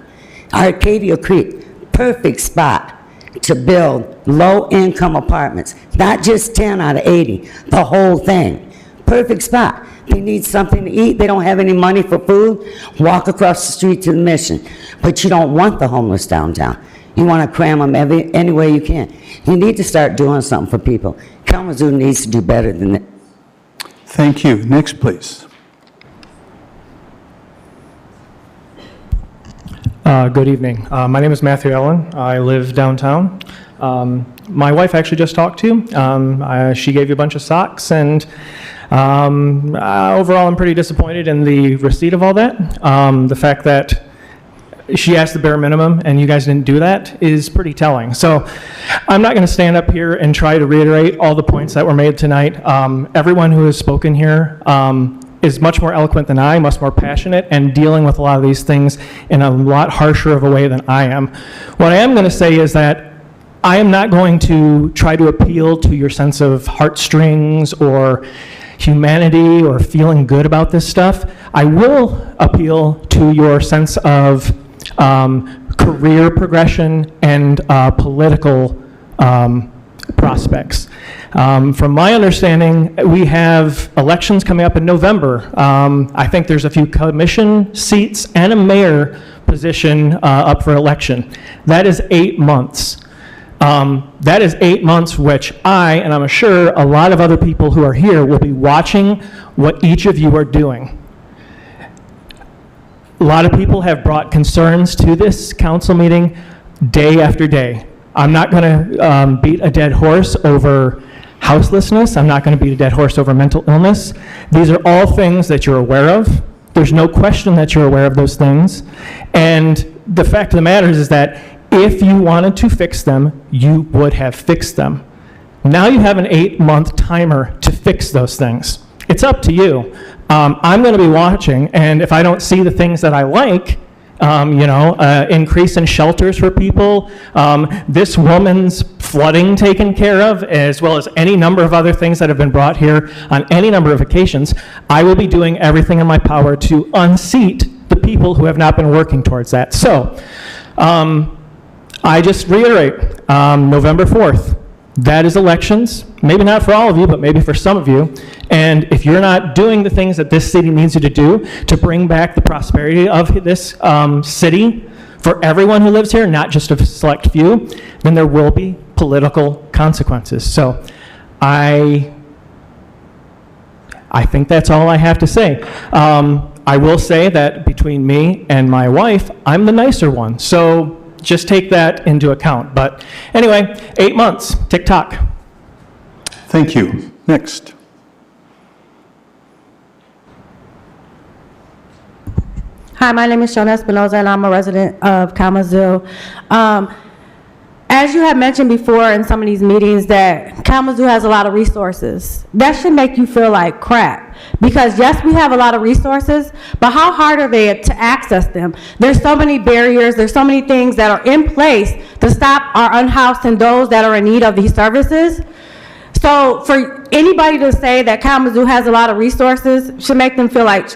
Arcadia Creek, perfect spot to build low-income apartments, not just 10 out of 80, the whole thing. Perfect spot. They need something to eat, they don't have any money for food, walk across the street to the Mission. But you don't want the homeless downtown. You want to cram them any way you can. You need to start doing something for people. Kalamazoo needs to do better than that. Thank you. Next, please. Good evening. My name is Matthew Allen. I live downtown. My wife actually just talked to you. She gave you a bunch of socks, and overall I'm pretty disappointed in the receipt of all that. The fact that she asked the bare minimum and you guys didn't do that is pretty telling. So I'm not going to stand up here and try to reiterate all the points that were made tonight. Everyone who has spoken here is much more eloquent than I, much more passionate, and dealing with a lot of these things in a lot harsher of a way than I am. What I am going to say is that I am not going to try to appeal to your sense of heartstrings or humanity or feeling good about this stuff. I will appeal to your sense of career progression and political prospects. From my understanding, we have elections coming up in November. I think there's a few commission seats and a mayor position up for election. That is 8 months. That is 8 months which I, and I'm sure a lot of other people who are here, will be watching what each of you are doing. A lot of people have brought concerns to this council meeting day after day. I'm not going to beat a dead horse over houselessness. I'm not going to beat a dead horse over mental illness. These are all things that you're aware of. There's no question that you're aware of those things. And the fact of the matter is that if you wanted to fix them, you would have fixed them. Now you have an 8-month timer to fix those things. It's up to you. I'm going to be watching, and if I don't see the things that I like, increase in shelters for people, this woman's flooding taken care of, as well as any number of other things that have been brought here on any number of occasions, I will be doing everything in my power to unseat the people who have not been working towards that. So, I just reiterate, November 4th, that is elections, maybe not for all of you, but maybe for some of you. And if you're not doing the things that this city needs you to do to bring back the prosperity of this city for everyone who lives here, not just a select few, then there will be political consequences. So I think that's all I have to say. I will say that between me and my wife, I'm the nicer one. So just take that into account. But anyway, 8 months, tick-tock. Thank you. Next. Hi, my name is Shona Espinoza, and I'm a resident of Kalamazoo. As you have mentioned before in some of these meetings, that Kalamazoo has a lot of resources. That should make you feel like crap. Because yes, we have a lot of resources, but how hard are they to access them? There's so many barriers, there's so many things that are in place to stop our unhoused and those that are in need of these services. So anybody to say that Kalamazoo has a lot of resources should make them feel like,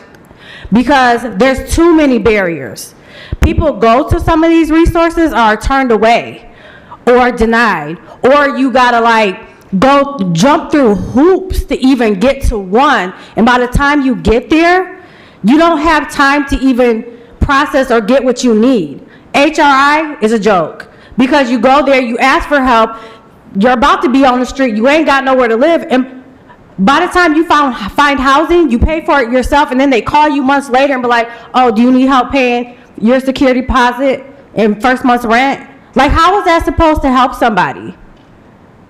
because there's too many barriers. People go to some of these resources are turned away or denied, or you gotta like go jump through hoops to even get to one, and by the time you get there, you don't have time to even process or get what you need. HRI is a joke, because you go there, you ask for help, you're about to be on the street, you ain't got nowhere to live, and by the time you find housing, you pay for it yourself, and then they call you months later and be like, oh, do you need help paying your security deposit and first month's rent? Like, how is that supposed to help somebody?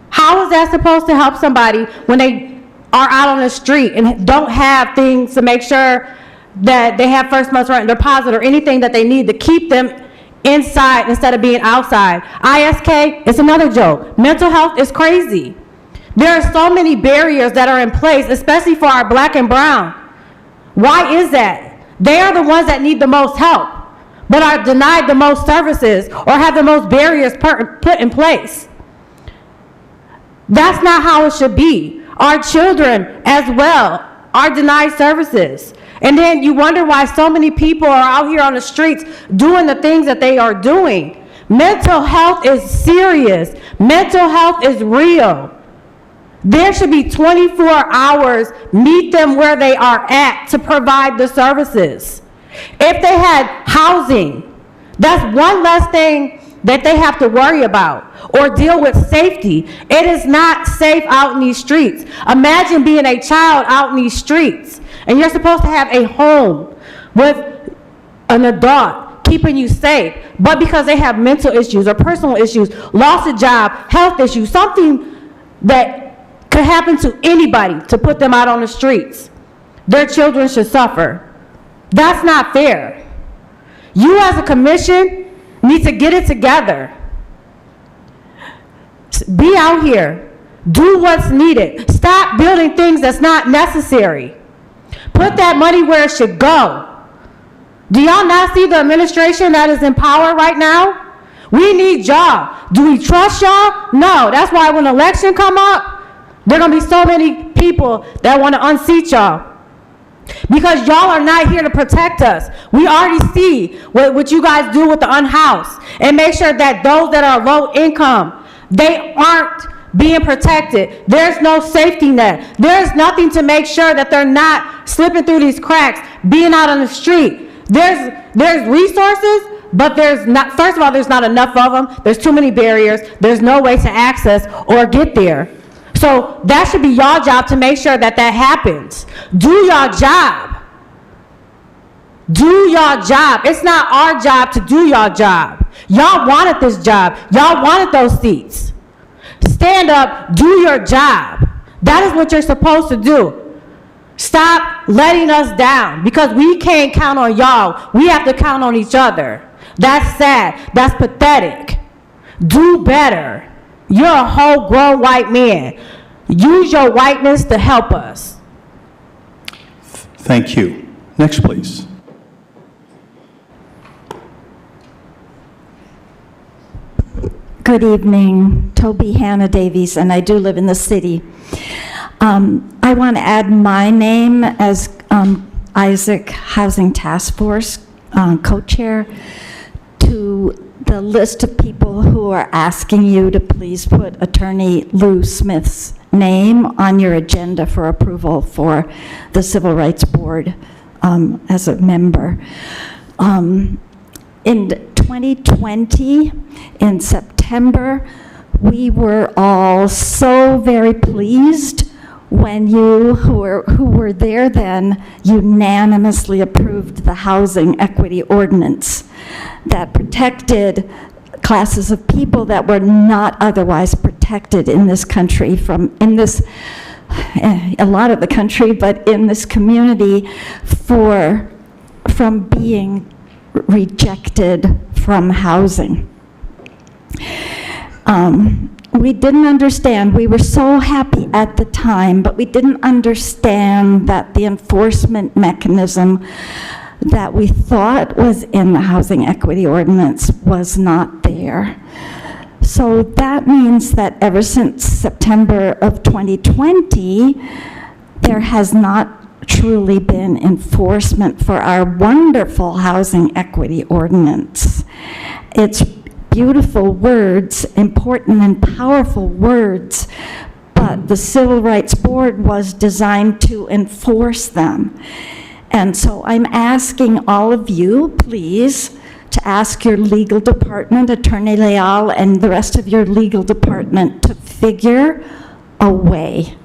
How is that supposed to help somebody when they are out on the street and don't have things to make sure that they have first month's rent and deposit or anything that they need to keep them inside instead of being outside? ISK is another joke. Mental health is crazy. There are so many barriers that are in place, especially for our black and brown. Why is that? They are the ones that need the most help, but are denied the most services or have the most barriers put in place. That's not how it should be. Our children as well are denied services. And then you wonder why so many people are out here on the streets doing the things that they are doing. Mental health is serious. Mental health is real. There should be 24 hours, meet them where they are at to provide the services. If they had housing, that's one less thing that they have to worry about or deal with safety. It is not safe out in these streets. Imagine being a child out in these streets and you're supposed to have a home with an adult keeping you safe, but because they have mental issues or personal issues, lost a job, health issues, something that could happen to anybody to put them out on the streets, their children should suffer. That's not fair. You as a commission need to get it together. Be out here. Do what's needed. Stop building things that's not necessary. Put that money where it should go. Do y'all not see the administration that is in power right now? We need y'all. Do we trust y'all? No. That's why when election come up, there are going to be so many people that want to unseat y'all. Because y'all are not here to protect us. We already see what you guys do with the unhoused and make sure that those that are low income, they aren't being protected. There's no safety net. There's nothing to make sure that they're not slipping through these cracks, being out on the street. There's resources, but there's not, first of all, there's not enough of them. There's too many barriers. There's no way to access or get there. So that should be y'all job to make sure that that happens. Do y'all job. Do y'all job. It's not our job to do y'all job. Y'all wanted this job. Y'all wanted those seats. Stand up, do your job. That is what you're supposed to do. Stop letting us down, because we can't count on y'all. We have to count on each other. That's sad. That's pathetic. Do better. You're a whole grown white man. Use your whiteness to help us. Thank you. Next, please. Good evening, Toby Hannah Davies, and I do live in the city. I want to add my name as Isaac Housing Task Force co-chair to the list of people who are asking you to please put Attorney Lou Smith's name on your agenda for approval for the Civil Rights Board as a member. In 2020, in September, we were all so very pleased when you, who were there then, unanimously approved the Housing Equity Ordinance that protected classes of people that were not otherwise protected in this country, a lot of the country, but in this community, from being rejected from housing. We didn't understand. We were so happy at the time, but we didn't understand that the enforcement mechanism that we thought was in the Housing Equity Ordinance was not there. So that means that ever since September of 2020, there has not truly been enforcement for our wonderful housing equity ordinance. It's beautiful words, important and powerful words, but the Civil Rights Board was designed to enforce them. And so I'm asking all of you, please, to ask your legal department, Attorney Leal, and the rest of your legal department to figure a way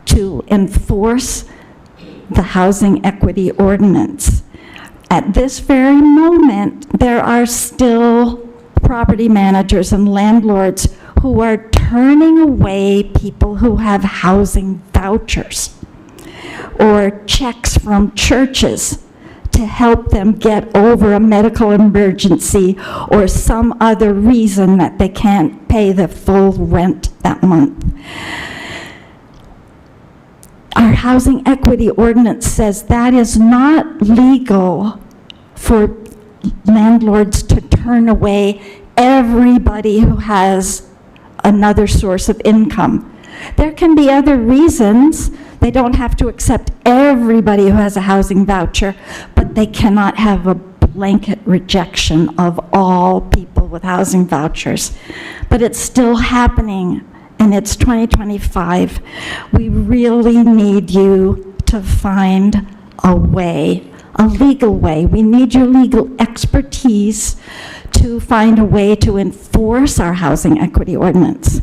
to enforce the housing equity ordinance. At this very moment, there are still property managers and landlords who are turning away people who have housing vouchers or checks from churches to help them get over a medical emergency or some other reason that they can't pay the full rent that month. Our housing equity ordinance says that is not legal for landlords to turn away everybody who has another source of income. There can be other reasons. They don't have to accept everybody who has a housing voucher, but they cannot have a blanket rejection of all people with housing vouchers. But it's still happening, and it's 2025. We really need you to find a way, a legal way. We need your legal expertise to find a way to enforce our housing equity ordinance.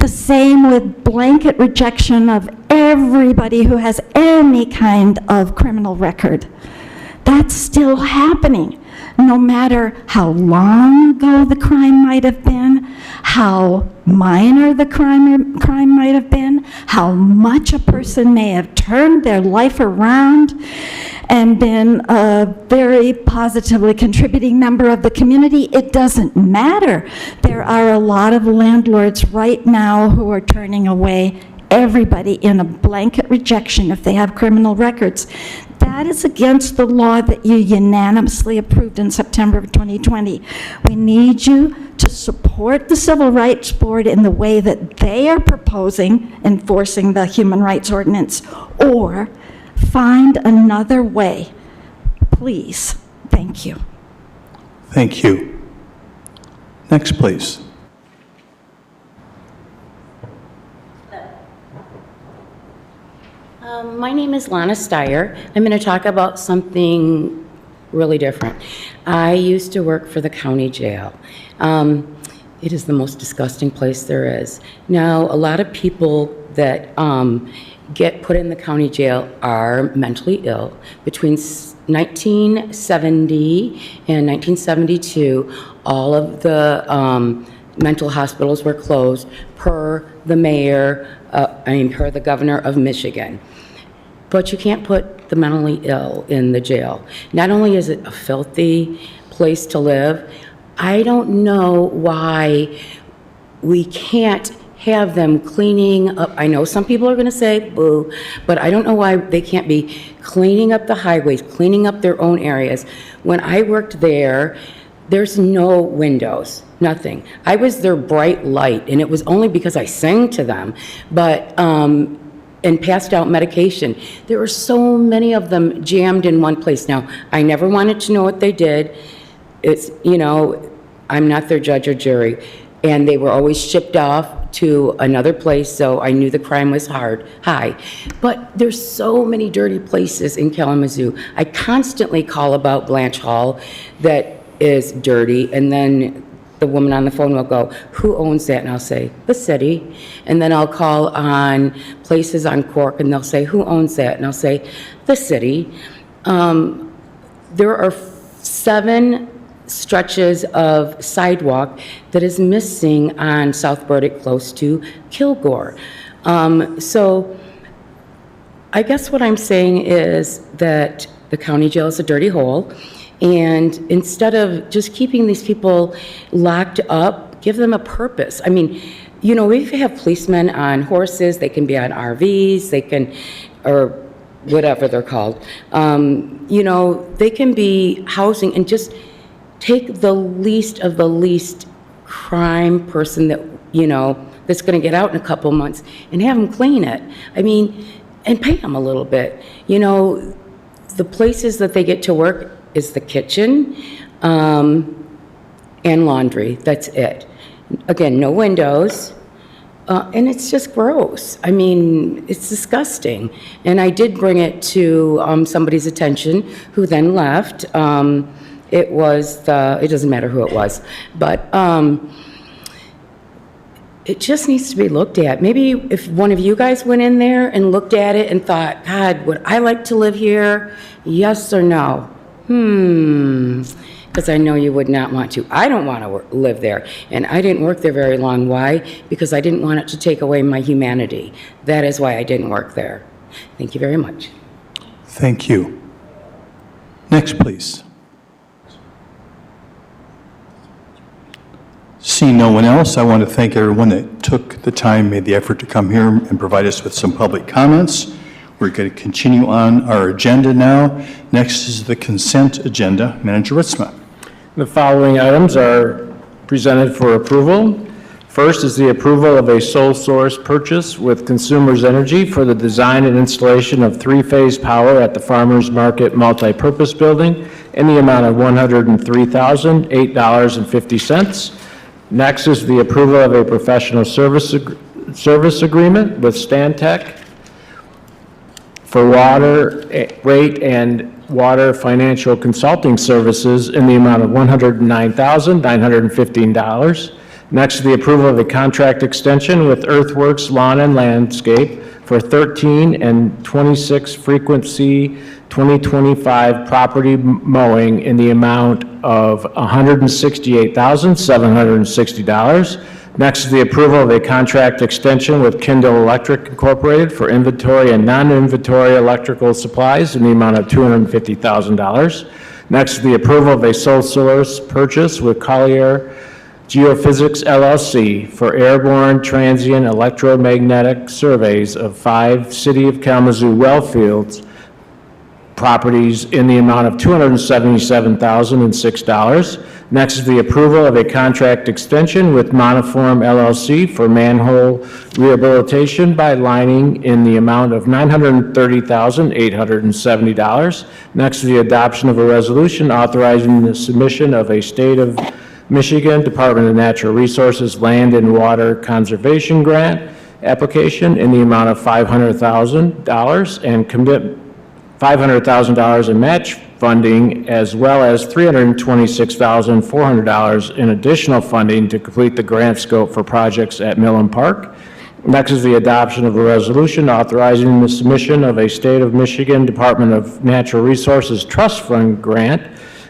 The same with blanket rejection of everybody who has any kind of criminal record. That's still happening, no matter how long ago the crime might have been, how minor the crime might have been, how much a person may have turned their life around and been a very positively contributing member of the community. It doesn't matter. There are a lot of landlords right now who are turning away everybody in a blanket rejection if they have criminal records. That is against the law that you unanimously approved in September of 2020. We need you to support the Civil Rights Board in the way that they are proposing enforcing the Human Rights Ordinance, or find another way. Please. Thank you. Thank you. Next, please. My name is Lana Steyer. I'm going to talk about something really different. I used to work for the county jail. It is the most disgusting place there is. Now, a lot of people that get put in the county jail are mentally ill. Between 1970 and 1972, all of the mental hospitals were closed per the mayor, per the governor of Michigan. But you can't put the mentally ill in the jail. Not only is it a filthy place to live, I don't know why we can't have them cleaning up. I know some people are going to say boo, but I don't know why they can't be cleaning up the highways, cleaning up their own areas. When I worked there, there's no windows, nothing. I was their bright light, and it was only because I sang to them, but and passed out medication. There were so many of them jammed in one place. Now, I never wanted to know what they did. It's, you know, I'm not their judge or jury. And they were always shipped off to another place, so I knew the crime was high. But there's so many dirty places in Kalamazoo. I constantly call about Blanche Hall that is dirty, and then the woman on the phone will go, who owns that? And I'll say, the city. And then I'll call on places on Cork, and they'll say, who owns that? And I'll say, the city. There are 7 stretches of sidewalk that is missing on South Burdick close to Kilgore. So I guess what I'm saying is that the county jail is a dirty hole. And instead of just keeping these people locked up, give them a purpose. I mean, you know, we have policemen on horses, they can be on RVs, they can, or whatever they're called. You know, they can be housing and just take the least of the least crime person that, that's going to get out in a couple months, and have them clean it. I mean, and pay them a little bit. The places that they get to work is the kitchen and laundry. That's it. Again, no windows. And it's just gross. I mean, it's disgusting. And I did bring it to somebody's attention who then left. It doesn't matter who it was, but it just needs to be looked at. Maybe if one of you guys went in there and looked at it and thought, God, would I like to live here? Yes or no? Because I know you would not want to. I don't want to live there. And I didn't work there very long. Why? Because I didn't want it to take away my humanity. That is why I didn't work there. Thank you very much. Thank you. Next, please. Seeing no one else, I want to thank everyone that took the time, made the effort to come here and provide us with some public comments. We're going to continue on our agenda now. Next is the consent agenda. Manager Ritzma. The following items are presented for approval. First is the approval of a sole source purchase with Consumers Energy for the design and installation of three-phase power at the Farmers Market Multipurpose Building in the amount of $103,008.50. Next is the approval of a professional service agreement with Stantec for water rate and water financial consulting services in the amount of $109,915. Next is the approval of a contract extension with Earthworks Lawn and Landscape for 13 and 26 frequency 2025 property mowing in the amount of $168,760. Next is the approval of a contract extension with Kindle Electric Incorporated for inventory and non-inventory electrical supplies in the amount of $250,000. Next is the approval of a sole source purchase with Collier Geophysics LLC for airborne transient electromagnetic surveys of 5 City of Kalamazoo well fields properties in the amount of $277,006. Next is the approval of a contract extension with Monoform LLC for manhole rehabilitation by lining in the amount of $930,870. Next is the adoption of a resolution authorizing the submission of a State of Michigan Department of Natural Resources Land and Water Conservation Grant application in the amount of $500,000 and commit $500,000 in match funding, as well as $326,400 in additional funding to complete the grant scope for projects at Millen Park. Next is the adoption of a resolution authorizing the submission of a State of Michigan Department of Natural Resources Trust Fund grant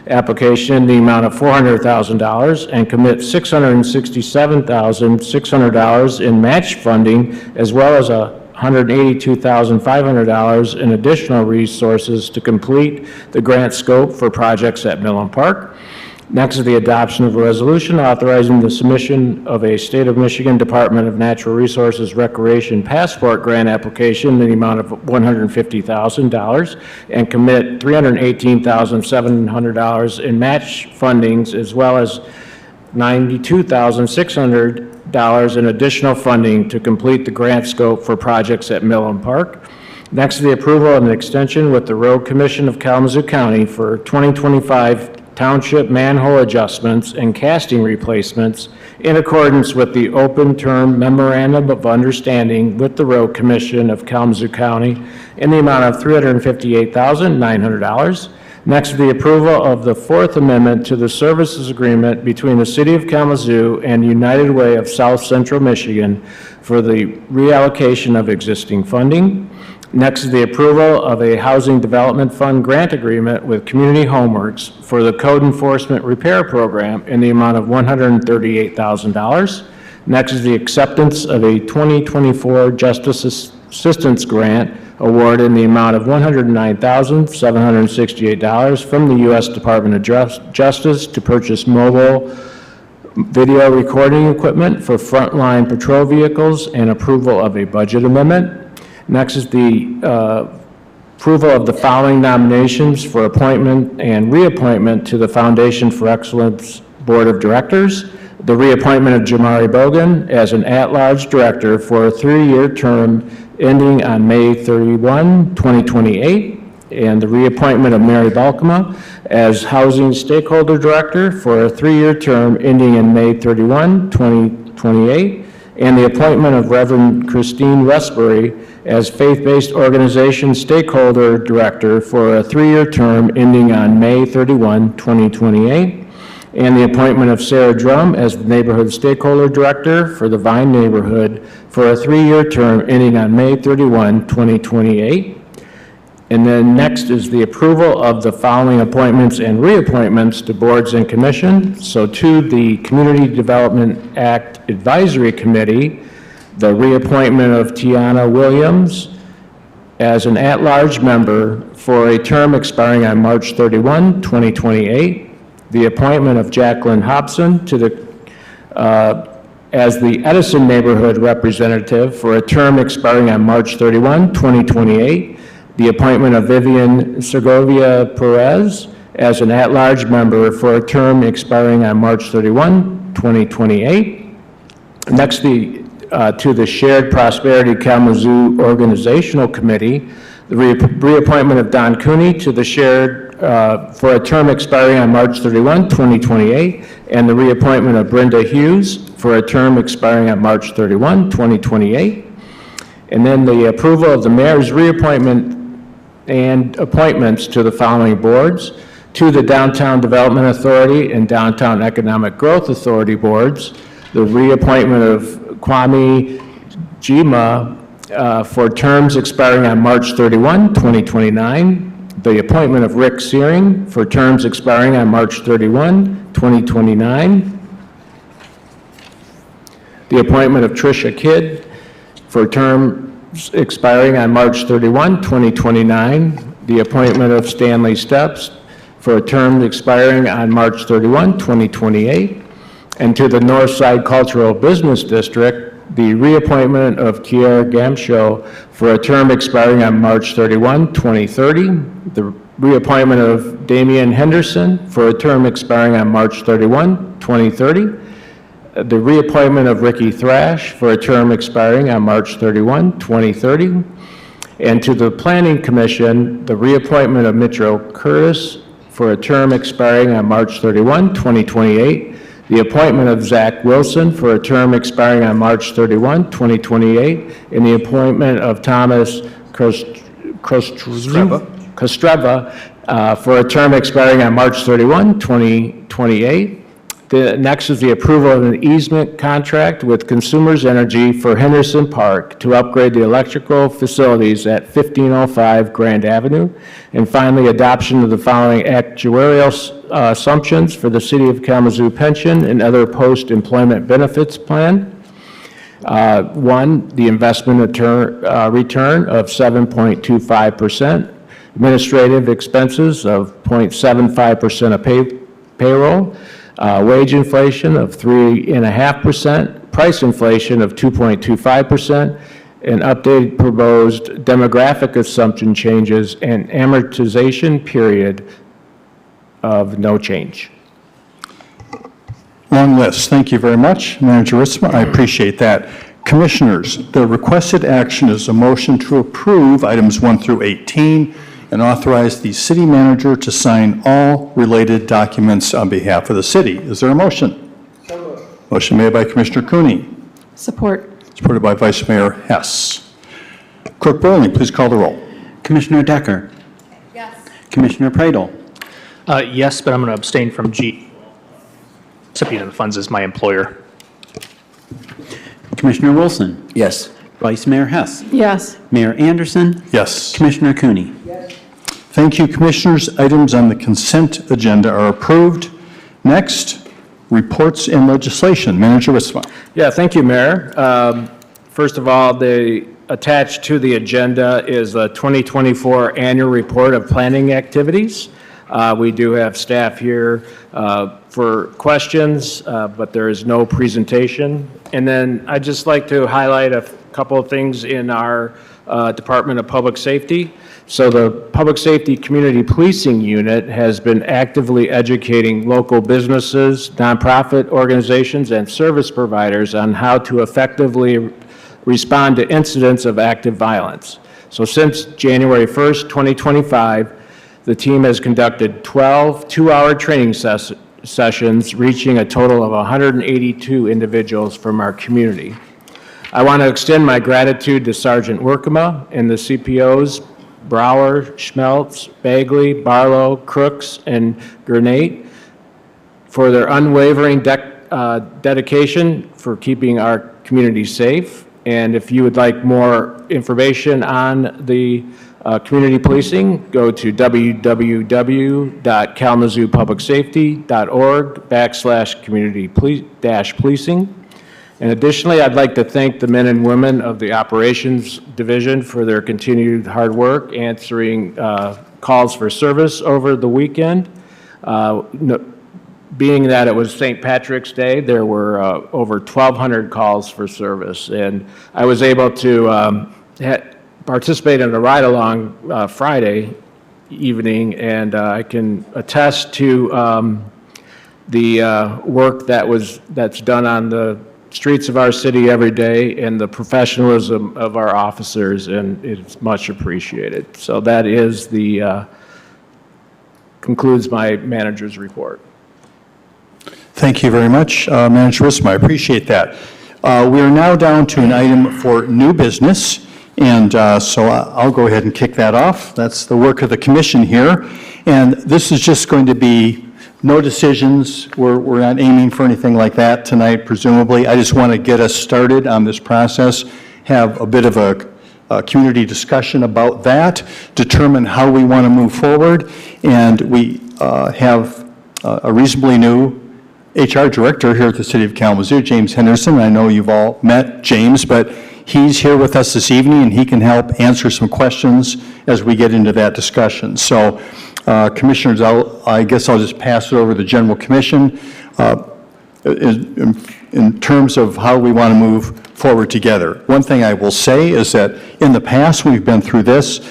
application in the amount of $400,000 and commit $667,600 in match funding, as well as $182,500 in additional resources to complete the grant scope for projects at Millen Park. Next is the adoption of a resolution authorizing the submission of a State of Michigan Department of Natural Resources Recreation Passport grant application in the amount of $150,000 and commit $318,700 in match fundings, as well as $92,600 in additional funding to complete the grant scope for projects at Millen Park. Next is the approval of an extension with the Road Commission of Kalamazoo County for 2025 township manhole adjustments and casting replacements in accordance with the open term memorandum of understanding with the Road Commission of Kalamazoo County in the amount of $358,900. Next, the approval of the Fourth Amendment to the Services Agreement between the City of Kalamazoo and United Way of South Central Michigan for the reallocation of existing funding. Next is the approval of a Housing Development Fund grant agreement with Community Homeworks for the Code Enforcement Repair Program in the amount of $138,000. Next is the acceptance of a 2024 Justice Assistance Grant award in the amount of $109,768 from the U.S. Department of Justice to purchase mobile video recording equipment for frontline patrol vehicles and approval of a budget amendment. Next is the approval of the following nominations for appointment and reappointment to the Foundation for Excellence Board of Directors. the reappointment of Jamari Bogan as an at-large director for a 3-year term ending on May 31, 2028, and the reappointment of Mary Balkema as Housing Stakeholder Director for a 3-year term ending in May 31, 2028, and the appointment of Reverend Christine Westbury as Faith-Based Organization Stakeholder Director for a 3-year term ending on May 31, 2028, and the appointment of Sarah Drum as Neighborhood Stakeholder Director for the Vine Neighborhood for a 3-year term ending on May 31, 2028. And then next is the approval of the following appointments and reappointments to boards and commissions. So to the Community Development Act Advisory Committee, the reappointment of Tiana Williams as an at-large member for a term expiring on March 31, 2028. The appointment of Jacqueline Hobson to the as the Edison Neighborhood Representative for a term expiring on March 31, 2028. The appointment of Vivian Segovia Perez as an at-large member for a term expiring on March 31, 2028. Next, to the Shared Prosperity Kalamazoo Organizational Committee, the reappointment of Don Cooney to the Shared for a term expiring on March 31, 2028, and the reappointment of Brenda Hughes for a term expiring on March 31, 2028. And then the approval of the mayor's reappointment and appointments to the following boards: to the Downtown Development Authority and Downtown Economic Growth Authority boards, the reappointment of Kwame Jima for terms expiring on March 31, 2029, the appointment of Rick Searing for terms expiring on March 31, 2029, the appointment of Tricia Kidd for terms expiring on March 31, 2029, the appointment of Stanley Steps for a term expiring on March 31, 2028, and to the Northside Cultural Business District, the reappointment of Kiera Gamsho for a term expiring on March 31, 2030, the reappointment of Damian Henderson for a term expiring on March 31, 2030, the reappointment of Ricky Thrash for a term expiring on March 31, 2030, and to the Planning Commission, the reappointment of Mitchell Curtis for a term expiring on March 31, 2028, the appointment of Zach Wilson for a term expiring on March 31, 2028, and the appointment of Thomas Kostreva for a term expiring on March 31, 2028. Next is the approval of an easement contract with Consumers Energy for Henderson Park to upgrade the electrical facilities at 1505 Grand Avenue. And finally, adoption of the following actuarial assumptions for the City of Kalamazoo pension and other post-employment benefits plan. One, the investment return of 7.25%, administrative expenses of 0.75% of payroll, wage inflation of 3.5%, price inflation of 2.25%, and updated proposed demographic assumption changes, and amortization period of no change. Long list. Thank you very much, Manager Ritzma. I appreciate that. Commissioners, the requested action is a motion to approve items 1 through 18 and authorize the city manager to sign all related documents on behalf of the city. Is there a motion? Motion made by Commissioner Cooney. Support. Supported by Vice Mayor Hess. Clerk Bowling, please call the roll. Commissioner Decker? Yes. Commissioner Pradel? Yes, but I'm going to abstain from G. Recipient of the funds is my employer. Commissioner Wilson? Yes. Vice Mayor Hess? Yes. Mayor Anderson? Yes. Commissioner Cooney? Thank you, Commissioners. Items on the consent agenda are approved. Next, reports and legislation. Manager Ritzma. Yeah, thank you, Mayor. First of all, attached to the agenda is a 2024 annual report of planning activities. We do have staff here for questions, but there is no presentation. And then I'd just like to highlight a couple of things in our Department of Public Safety. So the Public Safety Community Policing Unit has been actively educating local businesses, nonprofit organizations, and service providers on how to effectively respond to incidents of active violence. So since January 1st, 2025, the team has conducted 12 two-hour training sessions, reaching a total of 182 individuals from our community. I want to extend my gratitude to Sergeant Workema and the CPOs Brower, Schmeltz, Bagley, Barlow, Crooks, and Gurnate for their unwavering dedication for keeping our community safe. And if you would like more information on the community policing, go to www.kalamazoopublicsafety.org/community-policing. And additionally, I'd like to thank the men and women of the Operations Division for their continued hard work answering calls for service over the weekend. Being that it was St. Patrick's Day, there were over 1,200 calls for service. And I was able to participate in a ride-along Friday evening, and I can attest to the work that's done on the streets of our city every day and the professionalism of our officers, and it's much appreciated. So that is concludes my manager's report. Thank you very much, Manager Wisma. I appreciate that. We are now down to an item for new business, and so I'll go ahead and kick that off. That's the work of the commission here, and this is just going to be no decisions. We're not aiming for anything like that tonight, presumably. I just want to get us started on this process, have a bit of a community discussion about that, determine how we want to move forward, and we have a reasonably new HR director here at the City of Kalamazoo, James Henderson. I know you've all met James, but he's here with us this evening, and he can help answer some questions as we get into that discussion. So, Commissioners, I guess I'll just pass it over to the General Commission in terms of how we want to move forward together. One thing I will say is that in the past, we've been through this.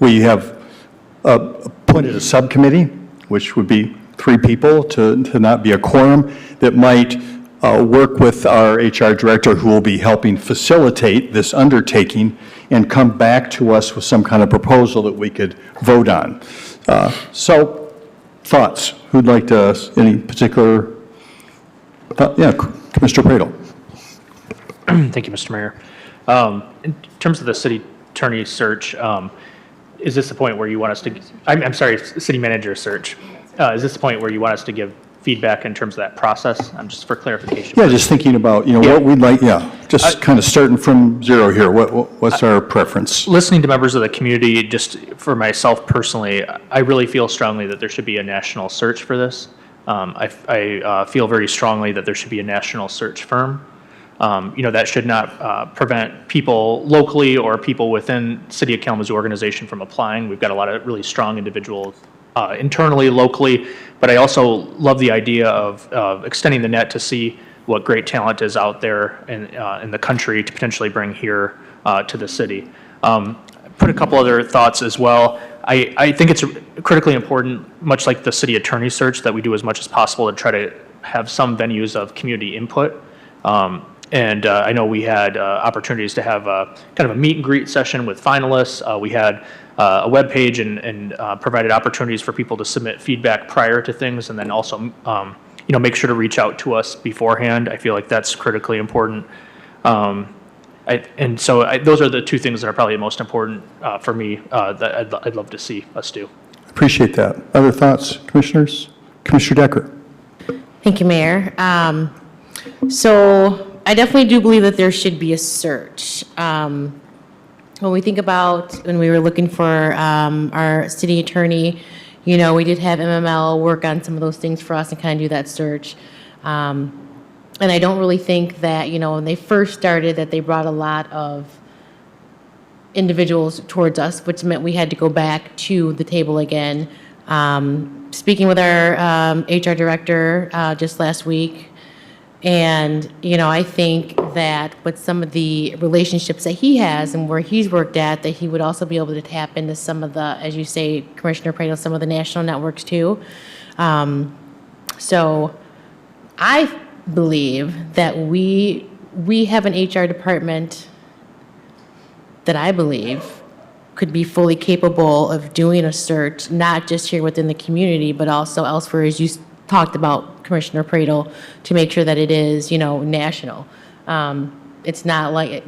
We have appointed a subcommittee, which would be 3 people to not be a quorum, that might work with our HR director, who will be helping facilitate this undertaking and come back to us with some kind of proposal that we could vote on. So, thoughts? Who'd like to, any particular, yeah, Mr. Pradel. Thank you, Mr. Mayor. In terms of the city attorney search, is this the point where you want us to, I'm sorry, city manager search, is this the point where you want us to give feedback in terms of that process? Just for clarification. Yeah, just thinking about, what we'd like, just kind of starting from zero here. What's our preference? Listening to members of the community, just for myself personally, I really feel strongly that there should be a national search for this. I feel very strongly that there should be a national search firm. That should not prevent people locally or people within City of Kalamazoo organization from applying. We've got a lot of really strong individuals internally, locally, but I also love the idea of extending the net to see what great talent is out there in the country to potentially bring here to the city. Put a couple other thoughts as well. I think it's critically important, much like the city attorney search, that we do as much as possible to try to have some venues of community input. And I know we had opportunities to have kind of a meet and greet session with finalists. We had a web page and provided opportunities for people to submit feedback prior to things, and then also make sure to reach out to us beforehand. I feel like that's critically important. Those are the 2 things that are probably the most important for me that I'd love to see us do. Appreciate that. Other thoughts, Commissioners? Commissioner Decker. Thank you, Mayor. So I definitely do believe that there should be a search. When we think about when we were looking for our city attorney, we did have MML work on some of those things for us and kind of do that search. And I don't really think that, when they first started, that they brought a lot of individuals towards us, which meant we had to go back to the table again. Speaking with our HR director just last week, And, I think that with some of the relationships that he has and where he's worked at, that he would also be able to tap into some of the, as you say, Commissioner Praedel, some of the national networks too. So I believe that we have an HR department that I believe could be fully capable of doing a search, not just here within the community, but also elsewhere, as you talked about, Commissioner Praedel, to make sure that it is, national. It's not like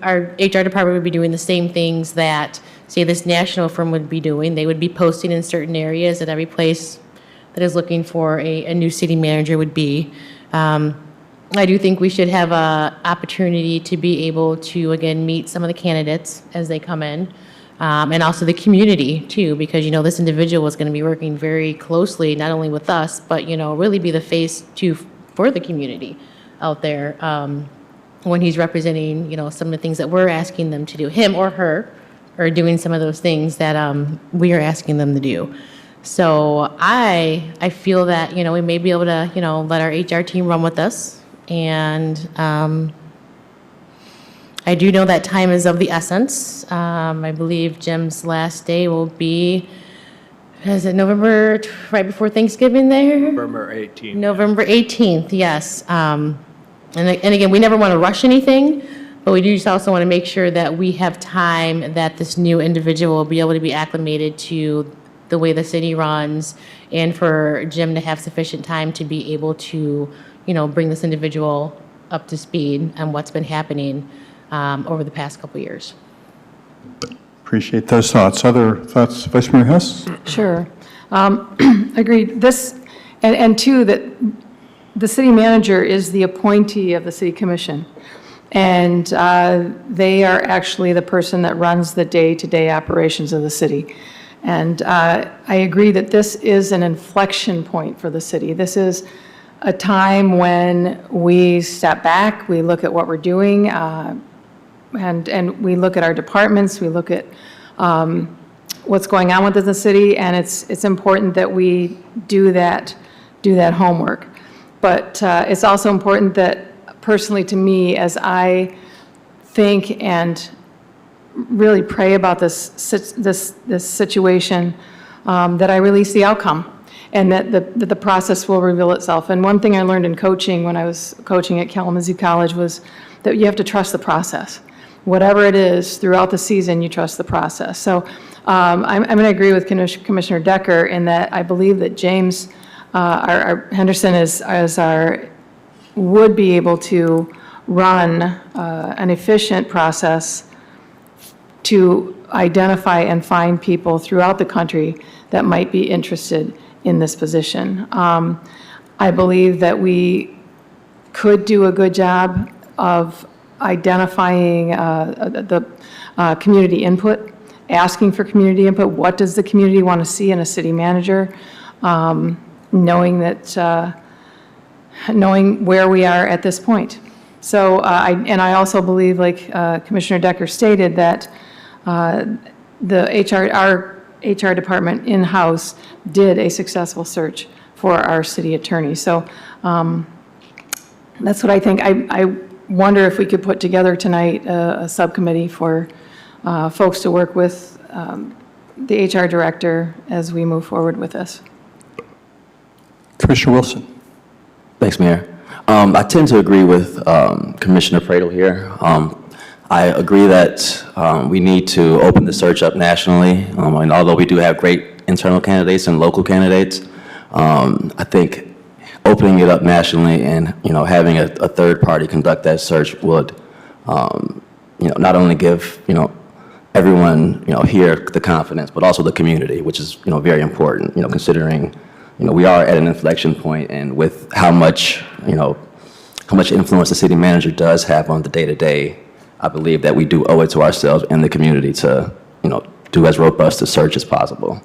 our HR department would be doing the same things that, say, this national firm would be doing. They would be posting in certain areas that every place that is looking for a new city manager would be. I do think we should have an opportunity to be able to, again, meet some of the candidates as they come in, and also the community, too, because, this individual is going to be working very closely, not only with us, but, really be the face, for the community out there when he's representing, some of the things that we're asking them to do, him or her, or doing some of those things that we are asking them to do. So I feel that, we may be able to, let our HR team run with us. And I do know that time is of the essence. I believe Jim's last day will be, is it November, right before Thanksgiving there? November 18th. November 18th, yes. And again, we never want to rush anything, but we do just also want to make sure that we have time that this new individual will be able to be acclimated to the way the city runs, and for Jim to have sufficient time to be able to, bring this individual up to speed on what's been happening over the past couple years. Appreciate those thoughts. Other thoughts, Vice Mayor Hess? Sure. Agreed. And two, that the city manager is the appointee of the city commission. And they are actually the person that runs the day-to-day operations of the city. And I agree that this is an inflection point for the city. This is a time when we step back, we look at what we're doing, and we look at our departments, we look at what's going on within the city, and it's important that we do that homework. But it's also important that, personally to me, as I think and really pray about this situation, that I release the outcome, and that the process will reveal itself. And one thing I learned in coaching when I was coaching at Kalamazoo College was that you have to trust the process. Whatever it is, throughout the season, you trust the process. So I'm going to agree with Commissioner Decker in that I believe that James our Henderson would be able to run an efficient process to identify and find people throughout the country that might be interested in this position. I believe that we could do a good job of identifying the community input, asking for community input. What does the community want to see in a city manager? Knowing where we are at this point. So, I also believe, like Commissioner Decker stated, that our HR department in-house did a successful search for our city attorney. So that's what I think. I wonder if we could put together tonight a subcommittee for folks to work with the HR director as we move forward with this. Commissioner Wilson. Thanks, Mayor. I tend to agree with Commissioner Praedel here. I agree that we need to open the search up nationally, and although we do have great internal candidates and local candidates, I think opening it up nationally and having a third party conduct that search would not only give everyone here the confidence, but also the community, which is very important. Considering we are at an inflection point, and with how much influence the city manager does have on the day-to-day, I believe that we do owe it to ourselves and the community to, do as robust a search as possible.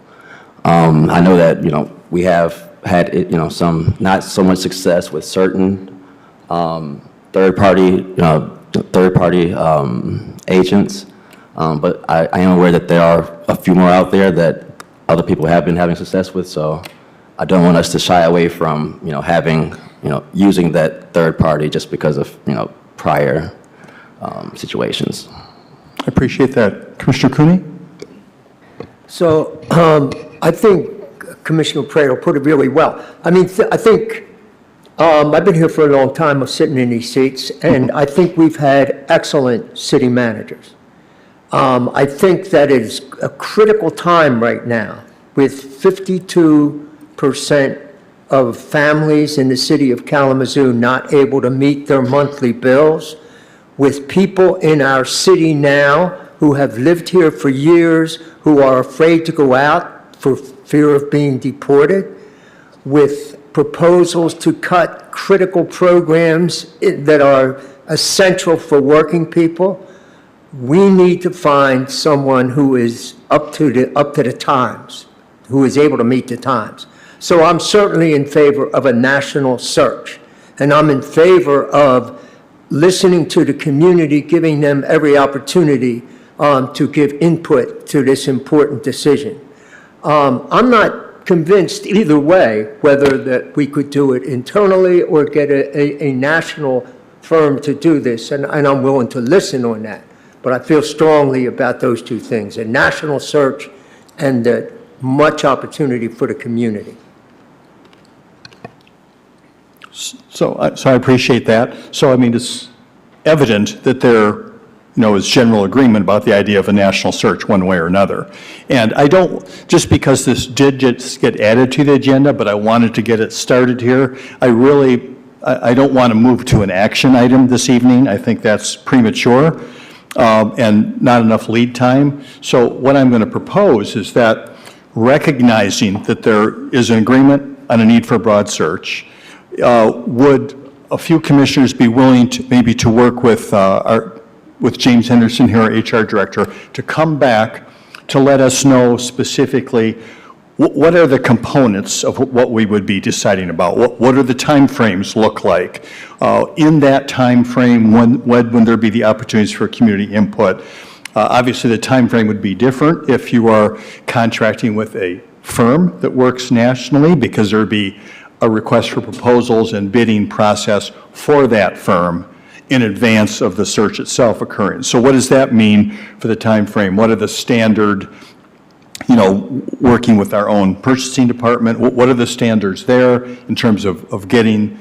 I know that, we have had, some not so much success with certain third-party agents, but I am aware that there are a few more out there that other people have been having success with. So I don't want us to shy away from, using that third party just because of, prior situations. I appreciate that. Commissioner Cooney? So I think Commissioner Prater put it really well. I mean, I think I've been here for a long time of sitting in these seats, and I think we've had excellent city managers. I think that is a critical time right now with 52% of families in the city of Kalamazoo not able to meet their monthly bills, with people in our city now who have lived here for years, who are afraid to go out for fear of being deported, with proposals to cut critical programs that are essential for working people. We need to find someone who is up to the times, who is able to meet the times. So I'm certainly in favor of a national search, and I'm in favor of listening to the community, giving them every opportunity to give input to this important decision. I'm not convinced either way whether that we could do it internally or get a national firm to do this, and I'm willing to listen on that. But I feel strongly about those two things, a national search and much opportunity for the community. So I appreciate that. So, I mean, it's evident that there, is general agreement about the idea of a national search one way or another. And I don't, just because this did just get added to the agenda, but I wanted to get it started here, I don't want to move to an action item this evening. I think that's premature and not enough lead time. So what I'm going to propose is that, recognizing that there is an agreement on a need for a broad search, would a few commissioners be willing to maybe to work with James Henderson here, our HR director, to come back to let us know specifically what are the components of what we would be deciding about? What are the timeframes look like? In that time frame, when there be the opportunities for community input? Obviously, the time frame would be different if you are contracting with a firm that works nationally, because there would be a request for proposals and bidding process for that firm in advance of the search itself occurring. So what does that mean for the time frame? What are the standard, working with our own purchasing department? What are the standards there in terms of getting,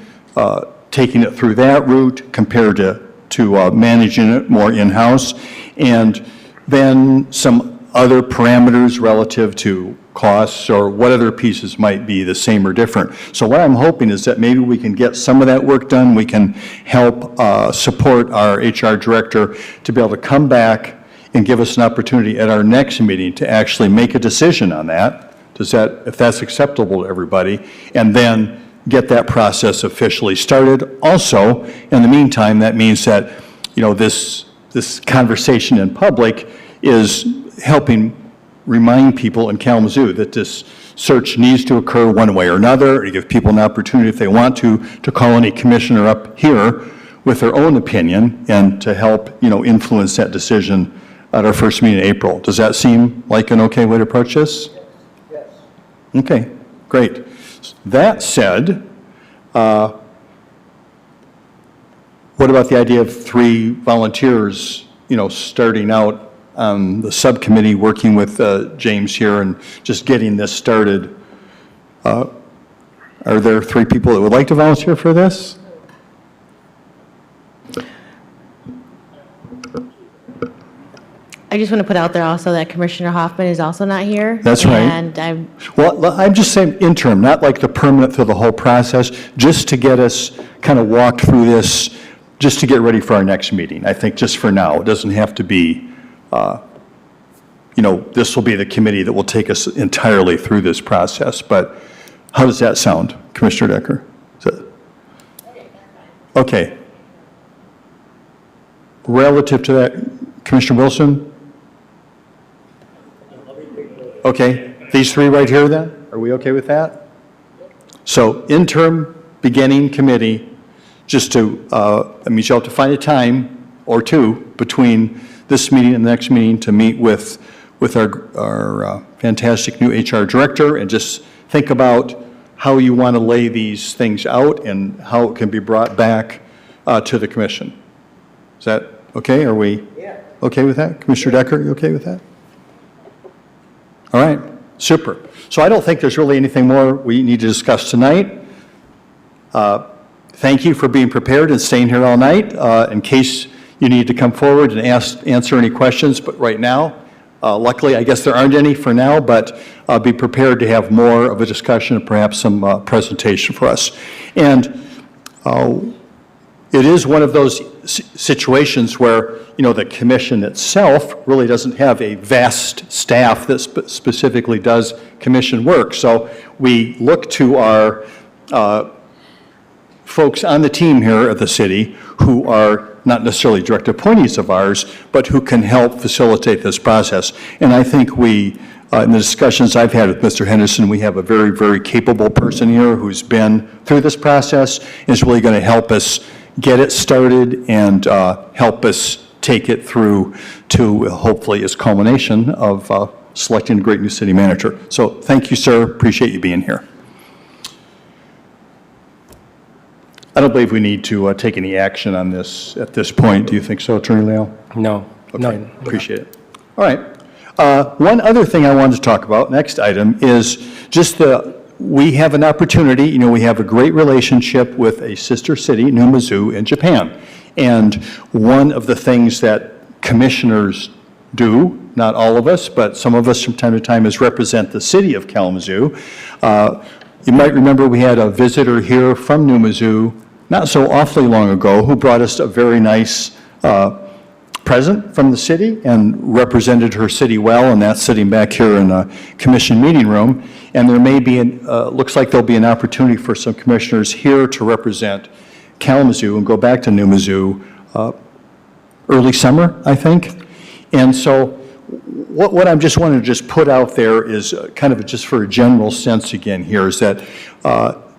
taking it through that route compared to managing it more in-house? And then some other parameters relative to costs, or what other pieces might be the same or different. So what I'm hoping is that maybe we can get some of that work done. We can help support our HR director to be able to come back and give us an opportunity at our next meeting to actually make a decision on that. If that's acceptable to everybody, and then get that process officially started. Also, in the meantime, that means that, this conversation in public is helping remind people in Kalamazoo that this search needs to occur one way or another, to give people an opportunity, if they want to call any commissioner up here with their own opinion and to help, influence that decision at our first meeting in April. Does that seem like an okay way to approach this? Yes. Okay, great. That said, what about the idea of 3 volunteers, starting out on the subcommittee, working with James here and just getting this started? Are there 3 people that would like to volunteer for this? I just want to put out there also that Commissioner Hoffman is also not here. That's right. And Well, I'm just saying interim, not like the permanent through the whole process, just to get us kind of walked through this, just to get ready for our next meeting. I think just for now, it doesn't have to be, this will be the committee that will take us entirely through this process. But how does that sound, Commissioner Decker? Okay. Relative to that, Commissioner Wilson? Okay, these 3 right here then? Are we okay with that? So interim beginning committee, just to, that means you'll have to find a time or 2 between this meeting and the next meeting to meet with our fantastic new HR director and just think about how you want to lay these things out and how it can be brought back to the commission. Is that okay? Are we okay with that? Commissioner Decker, you okay with that? All right, super. So I don't think there's really anything more we need to discuss tonight. Thank you for being prepared and staying here all night in case you need to come forward and answer any questions. But right now, luckily, I guess there aren't any for now, but be prepared to have more of a discussion and perhaps some presentation for us. And it is one of those situations where, you know, the commission itself really doesn't have a vast staff that specifically does commission work. So we look to our folks on the team here at the city who are not necessarily direct appointees of ours, but who can help facilitate this process. And I think we, in the discussions I've had with Mr. Henderson, we have a very, very capable person here who's been through this process, and is really going to help us get it started and help us take it through to hopefully its culmination of selecting a great new city manager. So thank you, sir. Appreciate you being here. I don't believe we need to take any action on this at this point. Do you think so, Attorney Leal? No. Okay, appreciate it. All right. One other thing I wanted to talk about, next item, is just we have an opportunity, you know, we have a great relationship with a sister city, Kalamazoo, in Japan. And one of the things that commissioners do, not all of us, but some of us from time to time, is represent the city of Kalamazoo. You might remember we had a visitor here from Kalamazoo not so awfully long ago who brought us a very nice present from the city and represented her city well, and that's sitting back here in a commission meeting room. And there may be, looks like there'll be an opportunity for some commissioners here to represent Kalamazoo and go back to Kalamazoo early summer, I think. And so what I'm just wanting to just put out there is kind of just for a general sense again here is that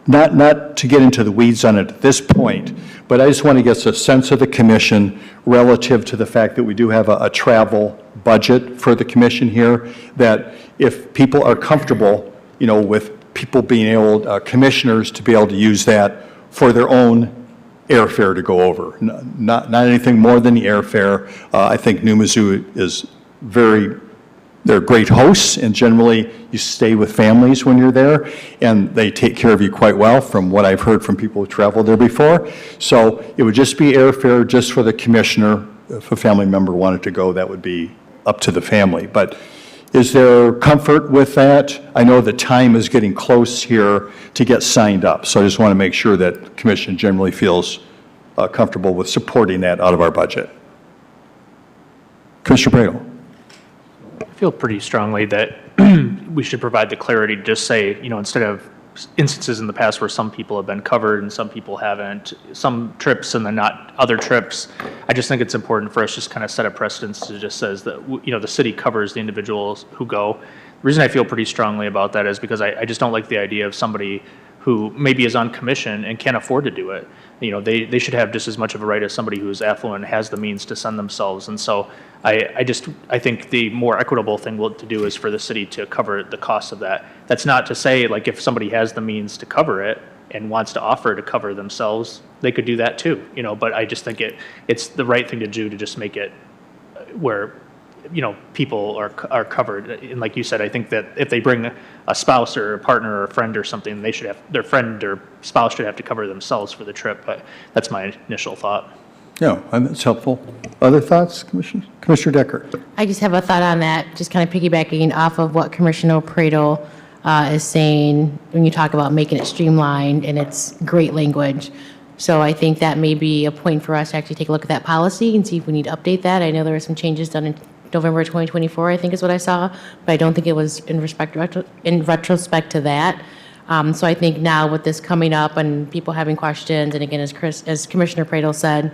not to get into the weeds on it at this point, but I just want to get a sense of the commission relative to the fact that we do have a travel budget for the commission here, that if people are comfortable, you know, with people being able, commissioners to be able to use that for their own airfare to go over, not anything more than the airfare. I think Kalamazoo is they're great hosts, and generally you stay with families when you're there, and they take care of you quite well from what I've heard from people who traveled there before. So it would just be airfare just for the commissioner. If a family member wanted to go, that would be up to the family. But is there comfort with that? I know the time is getting close here to get signed up, so I just want to make sure that the commission generally feels comfortable with supporting that out of our budget. Commissioner Bradel. I feel pretty strongly that we should provide the clarity to just say, you know, instead of instances in the past where some people have been covered and some people haven't, some trips and then not other trips, I just think it's important for us to just kind of set a precedence to just says that, you know, the city covers the individuals who go. The reason I feel pretty strongly about that is because I just don't like the idea of somebody who maybe is on commission and can't afford to do it. You know, they should have just as much of a right as somebody who is affluent and has the means to send themselves. And so I think the more equitable thing to do is for the city to cover the cost of that. That's not to say, like, if somebody has the means to cover it and wants to offer to cover themselves, they could do that too, you know, but I just think it's the right thing to do to just make it where, you know, people are covered. And like you said, I think that if they bring a spouse or a partner or a friend or something, they should have, their friend or spouse should have to cover themselves for the trip, but that's my initial thought. Yeah, that's helpful. Other thoughts, Commissioner Decker? I just have a thought on that, just kind of piggybacking off of what Commissioner Pradel is saying when you talk about making it streamlined, and it's great language. So I think that may be a point for us to actually take a look at that policy and see if we need to update that. I know there were some changes done in November 2024, I think is what I saw, but I don't think it was in retrospect to that. So I think now with this coming up and people having questions, and again, as Commissioner Pradel said,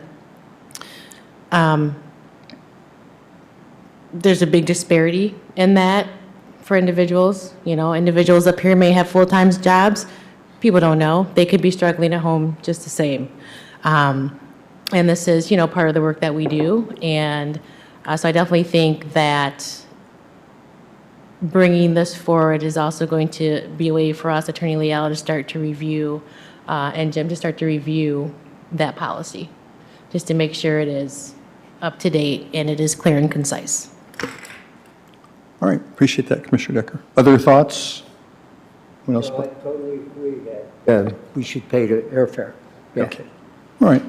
there's a big disparity in that for individuals. You know, individuals up here may have full-time jobs. People don't know. They could be struggling at home just the same. And this is, you know, part of the work that we do. And so I definitely think that bringing this forward is also going to be a way for us, Attorney Leal, to start to review, and Jim to start to review that policy, just to make sure it is up to date and it is clear and concise. All right, appreciate that, Commissioner Decker. Other thoughts? What else? I totally agree that we should pay the airfare. Yeah. Okay. All right.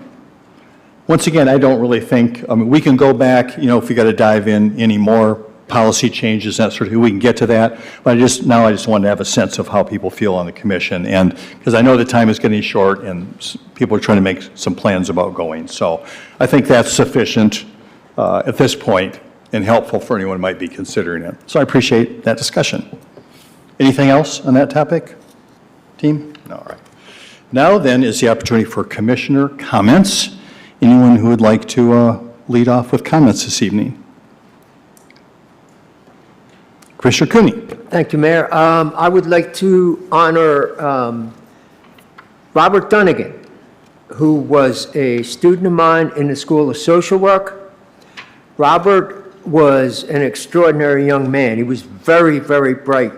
Once again, I don't really think, I mean, we can go back, you know, if we got to dive in any more policy changes, that sort of thing, we can get to that. But I just wanted to have a sense of how people feel on the commission. And because I know the time is getting short and people are trying to make some plans about going. So I think that's sufficient at this point and helpful for anyone who might be considering it. So I appreciate that discussion. Anything else on that topic, team? No, all right. Now then is the opportunity for commissioner comments. Anyone who would like to lead off with comments this evening? Commissioner Cooney. Thank you, Mayor. I would like to honor Robert Dunnigan, who was a student of mine in the School of Social Work. Robert was an extraordinary young man. He was very, very bright.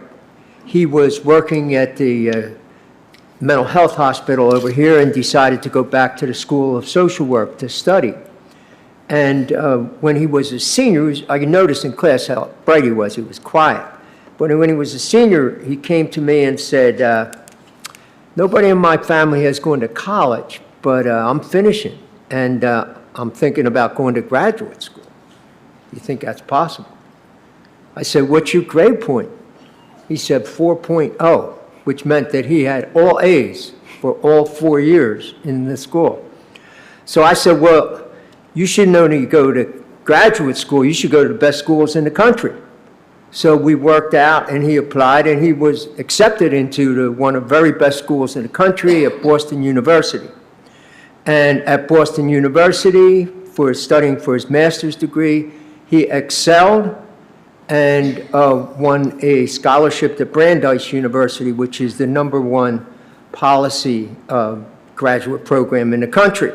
He was working at the mental health hospital over here and decided to go back to the School of Social Work to study. And when he was a senior, I noticed in class how bright he was. He was quiet. But when he was a senior, he came to me and said, nobody in my family has gone to college, but I'm finishing. And I'm thinking about going to graduate school. You think that's possible? I said, what's your grade point? He said 4.0, which meant that he had all A's for all 4 years in the school. So I said, well, you shouldn't only go to graduate school, you should go to the best schools in the country. So we worked out and he applied and he was accepted into one of the very best schools in the country at Boston University. And at Boston University, for studying for his master's degree, he excelled and won a scholarship to Brandeis University, which is the #1 policy graduate program in the country.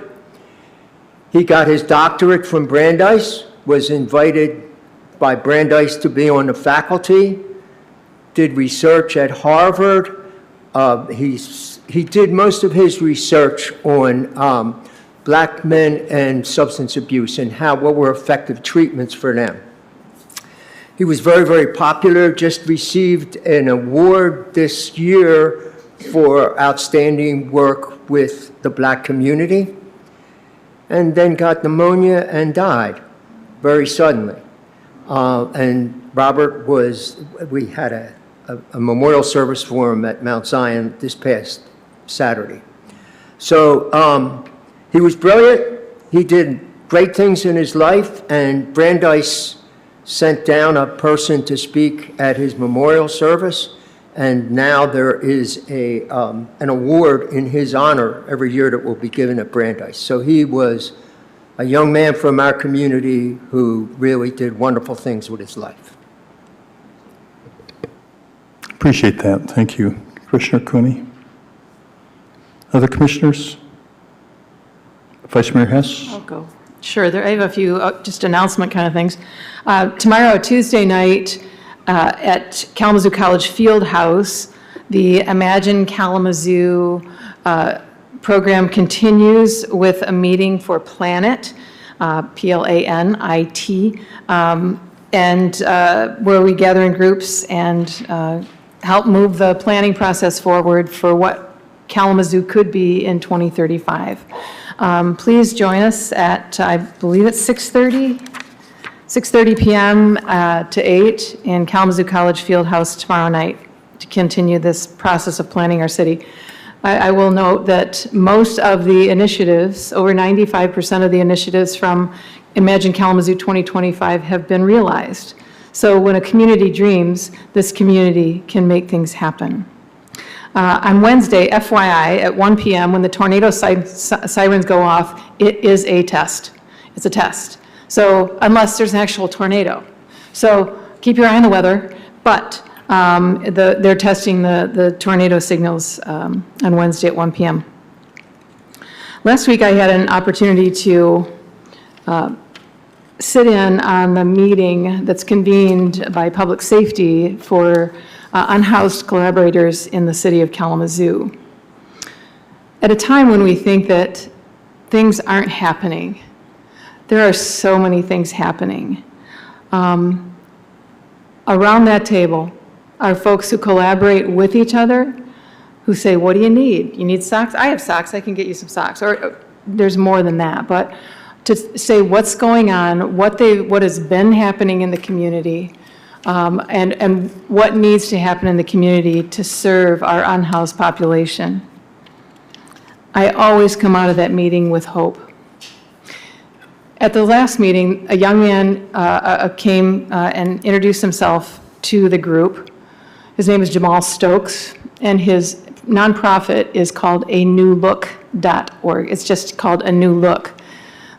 He got his doctorate from Brandeis, was invited by Brandeis to be on the faculty, did research at Harvard. He did most of his research on black men and substance abuse and what were effective treatments for them. He was very, very popular, just received an award this year for outstanding work with the black community, and then got pneumonia and died very suddenly. And Robert we had a memorial service for him at Mount Zion this past Saturday. So he was brilliant. He did great things in his life, and Brandeis sent down a person to speak at his memorial service, and now there is an award in his honor every year that will be given at Brandeis. So he was a young man from our community who really did wonderful things with his life. Appreciate that. Thank you, Commissioner Cooney. Other commissioners? Vice Mayor Hess? I'll go. Sure, I have a few just announcement kind of things. Tomorrow, Tuesday night, at Kalamazoo College Fieldhouse, the Imagine Kalamazoo program continues with a meeting for Planet, Planit, and where we gather in groups and help move the planning process forward for what Kalamazoo could be in 2035. Please join us at, I believe it's 6:30 p.m. To 8 in Kalamazoo College Fieldhouse tomorrow night to continue this process of planning our city. I will note that most of the initiatives, over 95% of the initiatives from Imagine Kalamazoo 2025 have been realized. So when a community dreams, this community can make things happen. On Wednesday, FYI, at 1 p.m., when the tornado sirens go off, it is a test. It's a test. So unless there's an actual tornado. So keep your eye on the weather, but they're testing the tornado signals on Wednesday at 1 p.m. Last week, I had an opportunity to sit in on the meeting that's convened by Public Safety for unhoused collaborators in the city of Kalamazoo. At a time when we think that things aren't happening, there are so many things happening. Around that table are folks who collaborate with each other, who say, what do you need? You need socks? I have socks, I can get you some socks. Or there's more than that, but to say what's going on, what has been happening in the community, and what needs to happen in the community to serve our unhoused population. I always come out of that meeting with hope. At the last meeting, a young man came and introduced himself to the group. His name is Jamal Stokes, and his nonprofit is called anewlook.org. It's just called A New Look.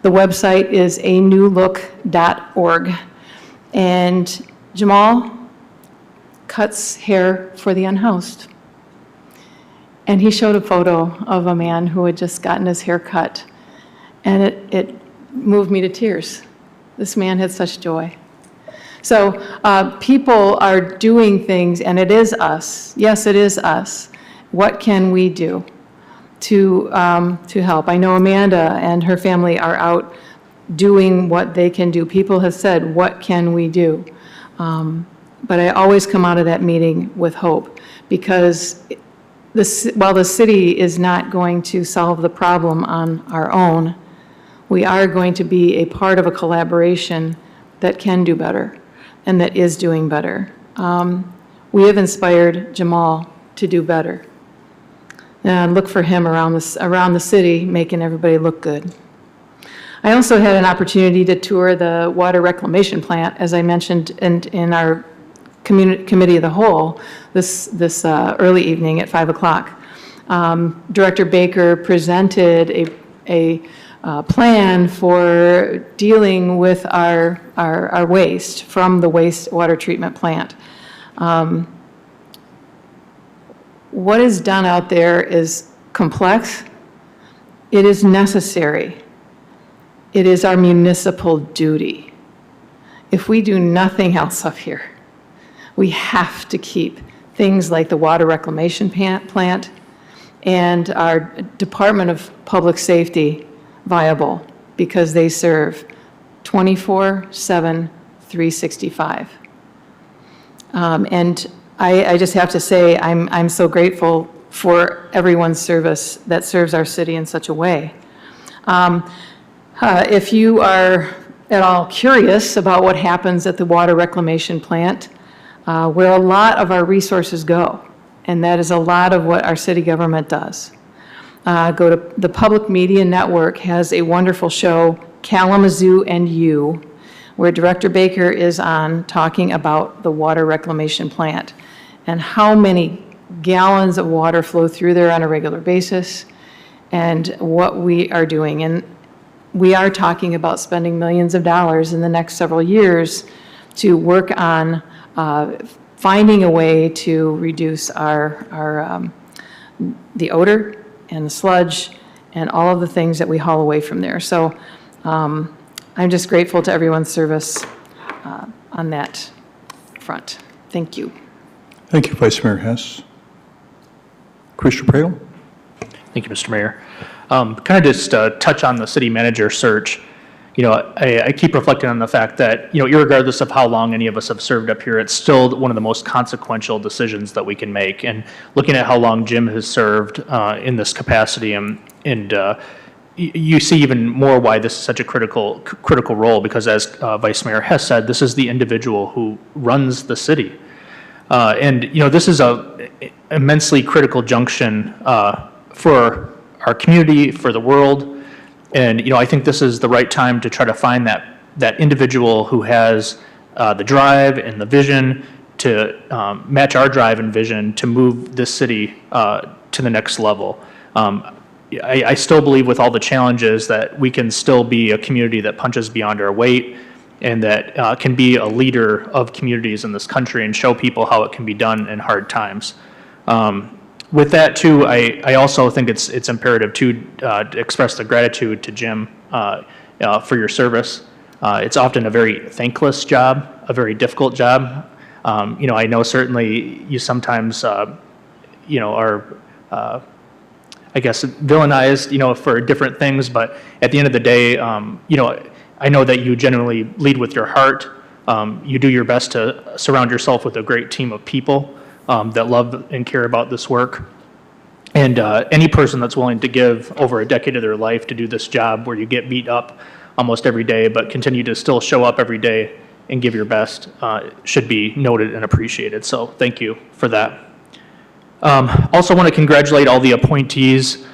The website is anewlook.org. And Jamal cuts hair for the unhoused. And he showed a photo of a man who had just gotten his hair cut. And it moved me to tears. This man had such joy. So people are doing things, and it is us. Yes, it is us. What can we do to help? I know Amanda and her family are out doing what they can do. People have said, what can we do? But I always come out of that meeting with hope, because while the city is not going to solve the problem on our own, we are going to be a part of a collaboration that can do better and that is doing better. We have inspired Jamal to do better. And look for him around the city, making everybody look good. I also had an opportunity to tour the water reclamation plant, as I mentioned in our committee of the whole this early evening at 5 o'clock. Director Baker presented a plan for dealing with our waste from the wastewater treatment plant. What is done out there is complex. It is necessary. It is our municipal duty. If we do nothing else up here, we have to keep things like the water reclamation plant and our Department of Public Safety viable, because they serve 24/7, 365. And I just have to say, I'm so grateful for everyone's service that serves our city in such a way. If you are at all curious about what happens at the water reclamation plant, where a lot of our resources go, and that is a lot of what our city government does. Go to the Public Media Network has a wonderful show, Kalamazoo and You, where Director Baker is on talking about the water reclamation plant and how many gallons of water flow through there on a regular basis and what we are doing. And we are talking about spending millions of dollars in the next several years to work on finding a way to reduce the odor and the sludge and all of the things that we haul away from there. So I'm just grateful to everyone's service on that front. Thank you. Thank you, Vice Mayor Hess. Commissioner Pradel? Thank you, Mr. Mayor. Kind of just touch on the city manager search. You know, I keep reflecting on the fact that, you know, irregardless of how long any of us have served up here, it's still one of the most consequential decisions that we can make. And looking at how long Jim has served in this capacity, and you see even more why this is such a critical role, because as Vice Mayor Hess said, this is the individual who runs the city. And, you know, this is a immensely critical junction for our community, for the world. And, you know, I think this is the right time to try to find that individual who has the drive and the vision to match our drive and vision to move this city to the next level. I still believe, with all the challenges, that we can still be a community that punches beyond our weight, and that can be a leader of communities in this country and show people how it can be done in hard times. With that too, I also think it's imperative to express the gratitude to Jim for your service. It's often a very thankless job, a very difficult job. I know certainly you sometimes, are, I guess, villainized, for different things, but at the end of the day, I know that you genuinely lead with your heart. You do your best to surround yourself with a great team of people that love and care about this work. And any person that's willing to give over a decade of their life to do this job where you get beat up almost every day, but continue to still show up every day and give your best should be noted and appreciated. So thank you for that. Also want to congratulate all the appointees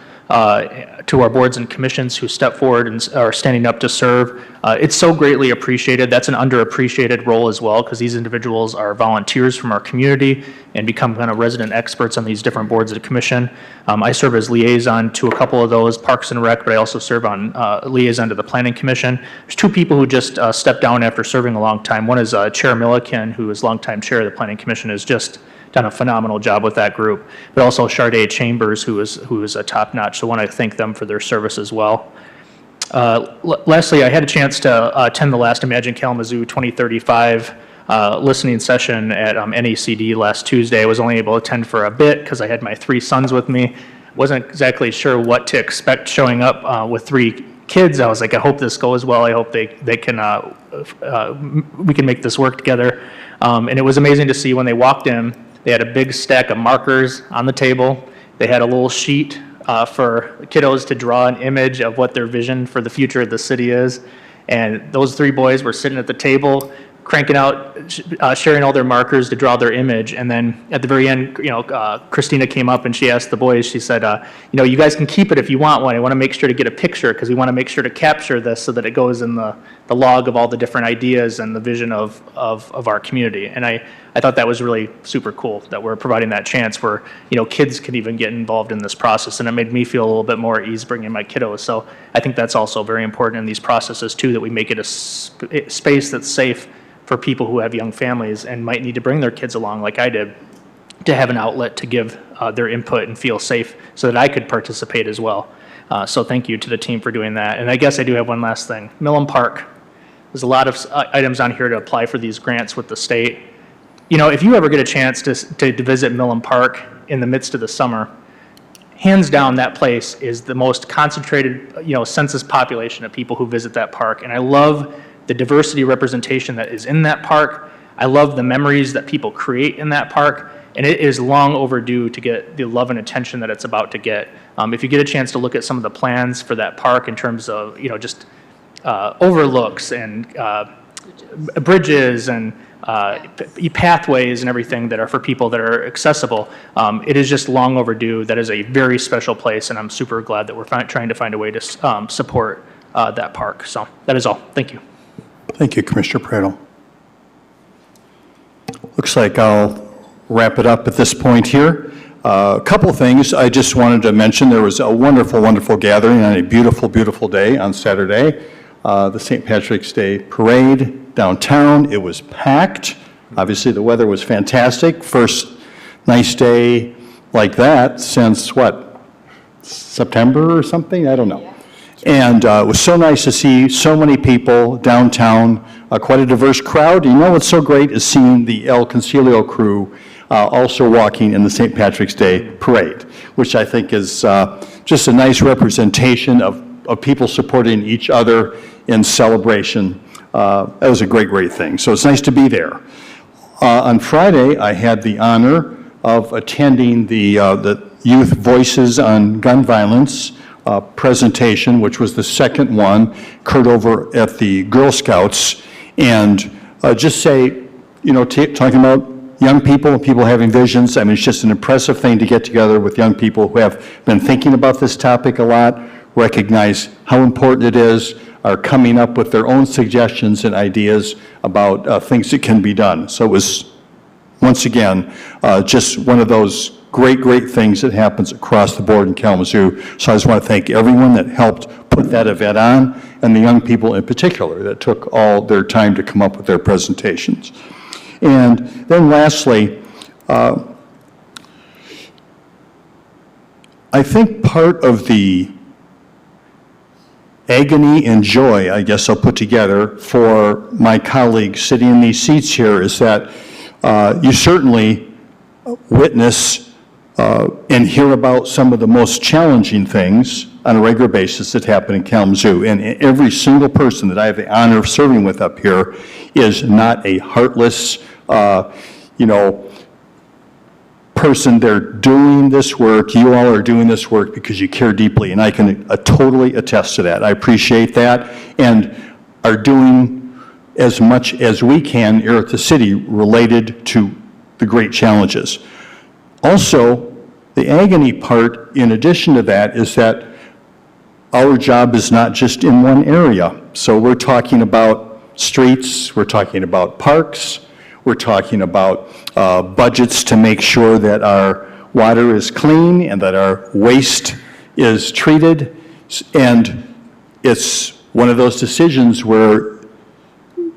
to our boards and commissions who step forward and are standing up to serve. It's so greatly appreciated. That's an underappreciated role as well, because these individuals are volunteers from our community and become kind of resident experts on these different boards of the commission. I serve as liaison to a couple of those, Parks and Rec, but I also serve on liaison to the Planning Commission. There's two people who just stepped down after serving a long time. One is Chair Milliken, who is longtime chair of the Planning Commission, has just done a phenomenal job with that group, but also Sharday Chambers, who is a top-notch, so I want to thank them for their service as well. Lastly, I had a chance to attend the last Imagine Kalamazoo 2035 listening session at NACD last Tuesday. I was only able to attend for a bit because I had my 3 sons with me. Wasn't exactly sure what to expect showing up with 3 kids. I was like, I hope this goes well. I hope they can we can make this work together. And it was amazing to see when they walked in. They had a big stack of markers on the table. They had a little sheet for kiddos to draw an image of what their vision for the future of the city is. And those 3 boys were sitting at the table, cranking out, sharing all their markers to draw their image. And then at the very end, Christina came up and she asked the boys, she said, you guys can keep it if you want one. I want to make sure to get a picture because we want to make sure to capture this so that it goes in the log of all the different ideas and the vision of our community. And I thought that was really super cool that we're providing that chance where, kids can even get involved in this process. And it made me feel a little bit more at ease bringing my kiddos. So I think that's also very important in these processes too, that we make it a space that's safe for people who have young families and might need to bring their kids along like I did, to have an outlet to give their input and feel safe so that I could participate as well. So thank you to the team for doing that. And I guess I do have one last thing. Millen Park. There's a lot of items on here to apply for these grants with the state. If you ever get a chance to visit Millen Park in the midst of the summer, hands down, that place is the most concentrated, census population of people who visit that park. And I love the diversity representation that is in that park. I love the memories that people create in that park. And it is long overdue to get the love and attention that it's about to get. If you get a chance to look at some of the plans for that park in terms of, just overlooks and bridges and pathways and everything that are for people that are accessible, it is just long overdue. That is a very special place, and I'm super glad that we're trying to find a way to support that park. So that is all. Thank you. Thank you, Commissioner Pradel. Looks like I'll wrap it up at this point here. A couple things I just wanted to mention. There was a wonderful, wonderful gathering on a beautiful, beautiful day on Saturday. The St. Patrick's Day Parade downtown. It was packed. Obviously, the weather was fantastic. First nice day like that since, what, September or something? I don't know. And it was so nice to see so many people downtown, quite a diverse crowd. What's so great is seeing the El Concilio crew also walking in the St. Patrick's Day Parade, which I think is just a nice representation of people supporting each other in celebration. That was a great, great thing. So it's nice to be there. On Friday, I had the honor of attending the Youth Voices on Gun Violence presentation, which was the second one, occurred over at the Girl Scouts. And just say, talking about young people and people having visions, I mean, it's just an impressive thing to get together with young people who have been thinking about this topic a lot, recognize how important it is, are coming up with their own suggestions and ideas about things that can be done. So it was, once again, just one of those great, great things that happens across the board in Kalamazoo. So I just want to thank everyone that helped put that event on, and the young people in particular that took all their time to come up with their presentations. And then lastly, I think part of the agony and joy, I guess I'll put together, for my colleagues sitting in these seats here is that you certainly witness and hear about some of the most challenging things on a regular basis that happen in Kalamazoo. And every single person that I have the honor of serving with up here is not a heartless, person. They're doing this work. You all are doing this work because you care deeply, and I can totally attest to that. I appreciate that, and are doing as much as we can here at the city related to the great challenges. Also, the agony part, in addition to that, is that our job is not just in one area. So we're talking about streets, we're talking about parks, we're talking about budgets to make sure that our water is clean and that our waste is treated. And it's one of those decisions where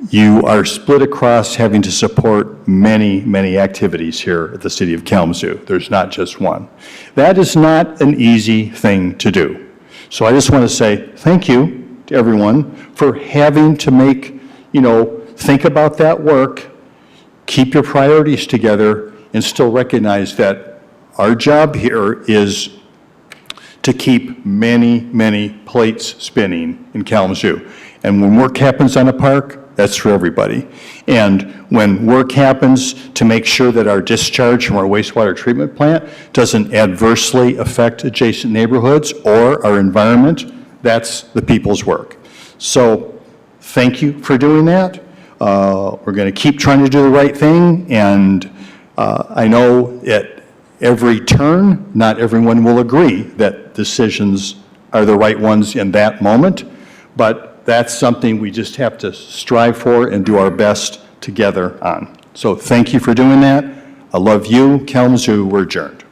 you are split across having to support many, many activities here at the City of Kalamazoo. There's not just one. That is not an easy thing to do. So I just want to say thank you to everyone for having to make, think about that work, keep your priorities together, and still recognize that our job here is to keep many, many plates spinning in Kalamazoo. And when work happens on a park, that's for everybody. And when work happens to make sure that our discharge from our wastewater treatment plant doesn't adversely affect adjacent neighborhoods or our environment, that's the people's work. So thank you for doing that. We're going to keep trying to do the right thing, and I know at every turn, not everyone will agree that decisions are the right ones in that moment, but that's something we just have to strive for and do our best together on. So thank you for doing that. I love you. Kalamazoo, we're adjourned.